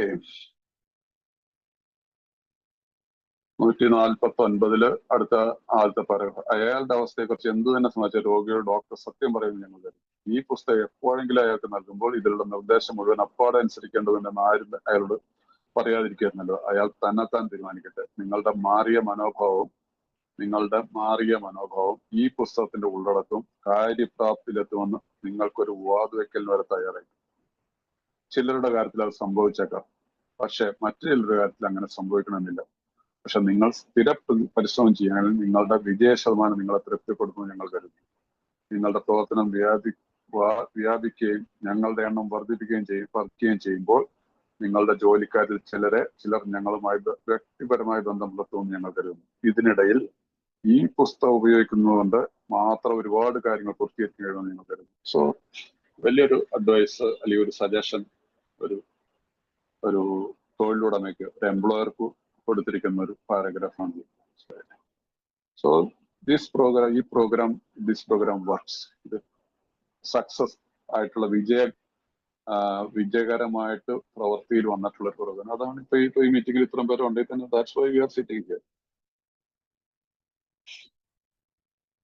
149 അടുത്ത ആദ്യത്തെ പാരഗ്രാഫ്. അയാളുടെ അവസ്ഥയെക്കുറിച്ച് എന്ത് തന്നെ സംബന്ധിച്ച രോഗിയുടെ ഡോക്ടർ സത്യം പറയുന്നത് ഞങ്ങൾ കരുതും. ഈ പുസ്തകം എപ്പോഴെങ്കിലും അയാൾക്ക് നൽകുമ്പോൾ ഇതിലുള്ള നിർദ്ദേശം മുഴുവൻ അപ്പാടെ അനുസരിക്കേണ്ടതുണ്ടെന്ന് ആരും അയാളോട് പറയാതിരിക്കുന്നല്ലോ. അയാൾ തന്നെത്താൻ തീരുമാനിക്കട്ടെ. നിങ്ങളുടെ മാറിയ മനോഭാവവും ഈ പുസ്തകത്തിന്റെ ഉള്ളടക്കവും കാര്യപ്രാപ്തിയിലെത്തുമെന്ന് നിങ്ങൾക്കൊരു വാതുവെക്കൽ വരെ തയ്യാറായി. ചിലരുടെ കാര്യത്തിൽ അത് സംഭവിച്ചേക്കാം, പക്ഷെ മറ്റു ചിലരുടെ കാര്യത്തിൽ അങ്ങനെ സംഭവിക്കണമെന്നില്ല. പക്ഷെ നിങ്ങൾ സ്ഥിര പരിശ്രമം ചെയ്യുകയാണെങ്കിൽ നിങ്ങളുടെ വിജയ ശതമാനം നിങ്ങളെ തൃപ്തിപ്പെടുത്തുമെന്ന് ഞങ്ങൾ കരുതുന്നു. നിങ്ങളുടെ പ്രവർത്തനം വ്യാപിക്കുകയും ഞങ്ങളുടെ എണ്ണം വർദ്ധിക്കുകയും ചെയ്യുമ്പോൾ നിങ്ങളുടെ ജോലിക്കാരിൽ ചിലർ ഞങ്ങളുമായി വ്യക്തിപരമായ ബന്ധം പുലർത്തുമെന്ന് ഞങ്ങൾ കരുതുന്നു. ഇതിനിടയിൽ ഈ പുസ്തകം ഉപയോഗിക്കുന്നതുകൊണ്ട് മാത്രം ഒരുപാട് കാര്യങ്ങൾ പൂർത്തീകരിക്കാൻ കഴിയുമെന്ന് ഞങ്ങൾ കരുതുന്നു. സോ വലിയൊരു അഡ്വൈസ് അല്ലെങ്കിൽ ഒരു സജഷൻ ഒരു തൊഴിലുടമയ്ക്ക്, ഒരു എംപ്ലോയർക്ക് കൊടുത്തിരിക്കുന്ന ഒരു പാരഗ്രാഫാണ്. So this program works. ഇത് സക്സസ് ആയിട്ടുള്ള വിജയകരമായിട്ട് പ്രവൃത്തിയിൽ വന്നിട്ടുള്ള ഒരു പ്രോഗ്രാം. അതാണ് ഇപ്പൊ ഈ മീറ്റിംഗിൽ ഇത്രയും പേര് ഉണ്ടെങ്കിൽ തന്നെ that's why we are sitting here.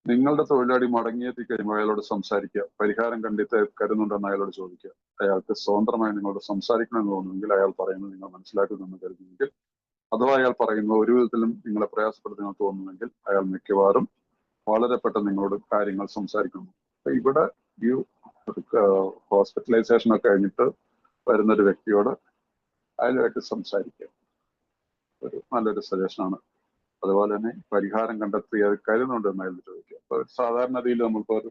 നിങ്ങളുടെ തൊഴിലാളി മടങ്ങിയെത്തി കഴിയുമ്പോൾ അയാളോട് സംസാരിക്കുക. പരിഹാരം കരുതുന്നുണ്ടെന്ന് അയാളോട് ചോദിക്കുക. അയാൾക്ക് സ്വതന്ത്രമായി നിങ്ങളോട് സംസാരിക്കണമെന്ന് തോന്നുമെങ്കിൽ അയാൾ പറയുന്നത് നിങ്ങൾ മനസ്സിലാക്കുമെന്ന് കരുതുമെങ്കിൽ, അഥവാ അയാൾ പറയുന്നത് ഒരു വിധത്തിലും നിങ്ങളെ പ്രയാസപ്പെടുത്തുമെന്ന് തോന്നുമെങ്കിൽ അയാൾ മിക്കവാറും വളരെ പെട്ടെന്ന് നിങ്ങളോട് കാര്യങ്ങൾ സംസാരിക്കുന്നു. അപ്പൊ ഇവിടെ ഈ ഹോസ്പിറ്റലൈസേഷൻ ഒക്കെ കഴിഞ്ഞിട്ട് വരുന്ന ഒരു വ്യക്തിയോട് അയാളുമായിട്ട് സംസാരിക്കുക ഒരു നല്ലൊരു സജഷനാണ്. അതുപോലെ തന്നെ പരിഹാരം കണ്ടെത്തി അത് കരുതുന്നുണ്ടെന്ന് അയാൾ ചോദിക്കുക. അപ്പൊ സാധാരണഗതിയിൽ നമ്മളിപ്പോ ഒരു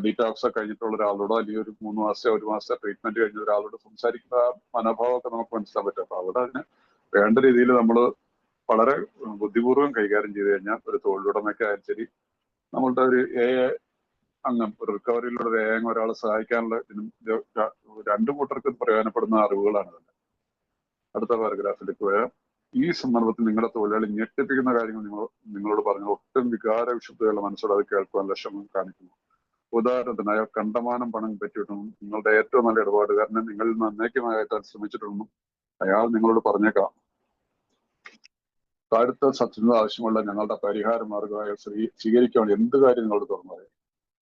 ഡീറ്റോക്സ് കഴിഞ്ഞിട്ടുള്ള ഒരാളോടോ അല്ലെങ്കിൽ ഒരു 3 മാസത്തെ 1 മാസത്തെ ട്രീറ്റ്മെന്റ് കഴിഞ്ഞ ഒരാളോട് സംസാരിക്കുന്ന മനോഭാവമൊക്കെ നമുക്ക് മനസ്സിലാൻ പറ്റും. അപ്പൊ അവിടെ അതിന് വേണ്ട രീതിയിൽ നമ്മൾ വളരെ ബുദ്ധിപൂർവ്വം കൈകാര്യം ചെയ്ത് കഴിഞ്ഞാൽ ഒരു തൊഴിലുടമയ്ക്കായാലും ശരി, നമ്മളുടെ ഒരു അംഗം, ഒരു റിക്കവറിയിലുള്ള വേഗം ഒരാളെ സഹായിക്കാനുള്ള രണ്ടു കൂട്ടർക്ക് പ്രയോജനപ്പെടുന്ന അറിവുകളാണ് തന്നെ. അടുത്ത പാരഗ്രാഫിലേക്ക് പോയാൽ, ഈ സന്ദർഭത്തിൽ നിങ്ങളുടെ തൊഴിലാളി ഞെട്ടിപ്പിക്കുന്ന കാര്യങ്ങൾ നിങ്ങളോട് പറഞ്ഞ ഒട്ടും വികാര വിശുദ്ധിയുള്ള മനസ്സോട് അത് കേൾക്കുവാൻ ലക്ഷ്യം കാണിക്കുന്നു. ഉദാഹരണത്തിന് അയാൾ കണ്ടമാനം പണം പറ്റിയിട്ടുണ്ടെന്നും നിങ്ങളുടെ ഏറ്റവും നല്ല ഇടപാടുകാരനെ നിങ്ങളിൽ നിന്ന് അന്നേക്കമായി അയക്കാൻ ശ്രമിച്ചിട്ടുണ്ടെന്നും അയാൾ നിങ്ങളോട് പറഞ്ഞേക്കാം. കാര്യത്തിൽ സത്യസന്ധത ആവശ്യമുള്ള ഞങ്ങളുടെ പരിഹാര മാർഗം അയാൾ സ്വീകരിക്കാൻ എന്ത് കാര്യം നിങ്ങളോട് തുറന്നു പറയാം.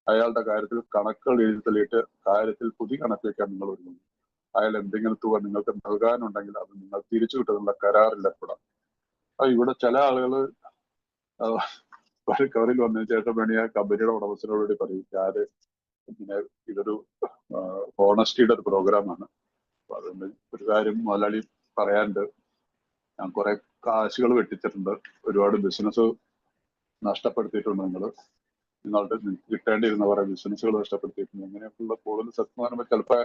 അയാളുടെ കാര്യത്തിൽ കണക്കുകൾ എഴുതിത്തള്ളിയിട്ട് കാര്യത്തിൽ പുതിയ കണക്ക് വയ്ക്കാൻ നിങ്ങൾ ഒരുങ്ങുന്നു. അയാൾ എന്തെങ്കിലും തുക നിങ്ങൾക്ക് നൽകാനുണ്ടെങ്കിൽ അത് നിങ്ങൾ തിരിച്ചു കിട്ടുന്നുള്ള കരാറിൽ ഏർപ്പെടാം. ഇവിടെ ചില ആളുകൾ റിക്കവറിയിൽ വന്നതിന് ശേഷം വേണ്ടി ആ കമ്പനിയുടെ ഉടമസ്ഥനോടുകൂടി പറയും, ഇങ്ങനെ ഇതൊരു ഹോണസ്റ്റിയുടെ ഒരു പ്രോഗ്രാമാണ്. അപ്പൊ അതുകൊണ്ട് ഒരു കാര്യം മുതലാളി പറയാനുണ്ട്, ഞാൻ കുറെ കാശുകൾ വെട്ടിച്ചിട്ടുണ്ട്, ഒരുപാട് ബിസിനസ് നഷ്ടപ്പെടുത്തിയിട്ടുണ്ട്, നിങ്ങളുടെ കിട്ടേണ്ടിയിരുന്ന കുറെ ബിസിനസ്സുകൾ നഷ്ടപ്പെടുത്തിയിട്ടുണ്ട്. ഇങ്ങനെയൊക്കെയുള്ള കൂടുതൽ സത്യമാനം ചിലപ്പോൾ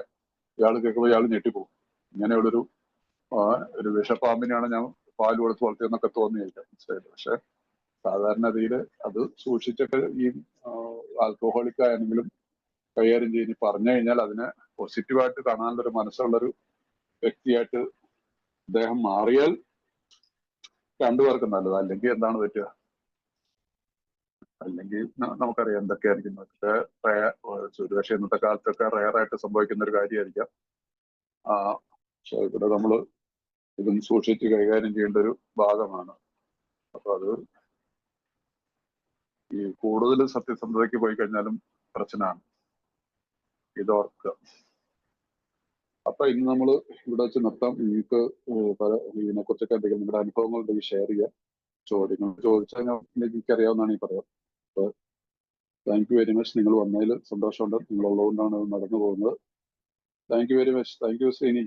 ഇയാൾ കേൾക്കുമ്പോൾ ഇയാൾ ഞെട്ടിപ്പോകും. ഇങ്ങനെയുള്ളൊരു ഒരു വിഷപ്പാമ്പിനെയാണ് ഞാൻ പാല് കൊടുത്ത് വളർത്തിയെന്നൊക്കെ തോന്നിയിരിക്കാം, മനസ്സിലായില്ല. പക്ഷെ സാധാരണഗതിയിൽ അത് സൂക്ഷിച്ചിട്ട് ഈ ആൽക്കഹോളിക് ആയെങ്കിലും കൈകാര്യം ചെയ്ത് പറഞ്ഞു കഴിഞ്ഞാൽ അതിനെ പോസിറ്റീവായിട്ട് കാണാനുള്ളൊരു മനസ്സുള്ളൊരു വ്യക്തിയായിട്ട് അദ്ദേഹം മാറിയാൽ രണ്ടുപേർക്കും നല്ലത്. അല്ലെങ്കിൽ എന്താണ് പറ്റുക? അല്ലെങ്കിൽ നമുക്കറിയാം എന്തൊക്കെയായിരിക്കും. ഒരുപക്ഷെ ഇന്നത്തെ കാലത്തൊക്കെ റയറായിട്ട് സംഭവിക്കുന്ന ഒരു കാര്യമായിരിക്കാം. പക്ഷെ ഇവിടെ നമ്മൾ ഇതും സൂക്ഷിച്ച് കൈകാര്യം ചെയ്യേണ്ട ഒരു ഭാഗമാണ്. അപ്പൊ അത് ഈ കൂടുതൽ സത്യസന്ധതയ്ക്ക് പോയി കഴിഞ്ഞാലും പ്രശ്നമാണ്, ഇതോർക്കുക. അപ്പൊ ഇന്ന് നമ്മൾ ഇവിടെ വെച്ച് നിർത്താം. നിങ്ങൾക്ക് ഇതിനെക്കുറിച്ചൊക്കെ എന്തെങ്കിലും നിങ്ങളുടെ അനുഭവങ്ങൾ ഉണ്ടെങ്കിൽ ഷെയർ ചെയ്യുക. ചോദ്യങ്ങൾ ചോദിച്ചാൽ എനിക്കറിയാവുന്നതാണ് ഈ പറയാം. അപ്പൊ താങ്ക് യു വെരി മച്ച്. നിങ്ങൾ വന്നതിൽ സന്തോഷമുണ്ട്. നിങ്ങളുള്ളതുകൊണ്ടാണ് നടന്നു പോകുന്നത്. Thank you very much. Thank you Sreeni.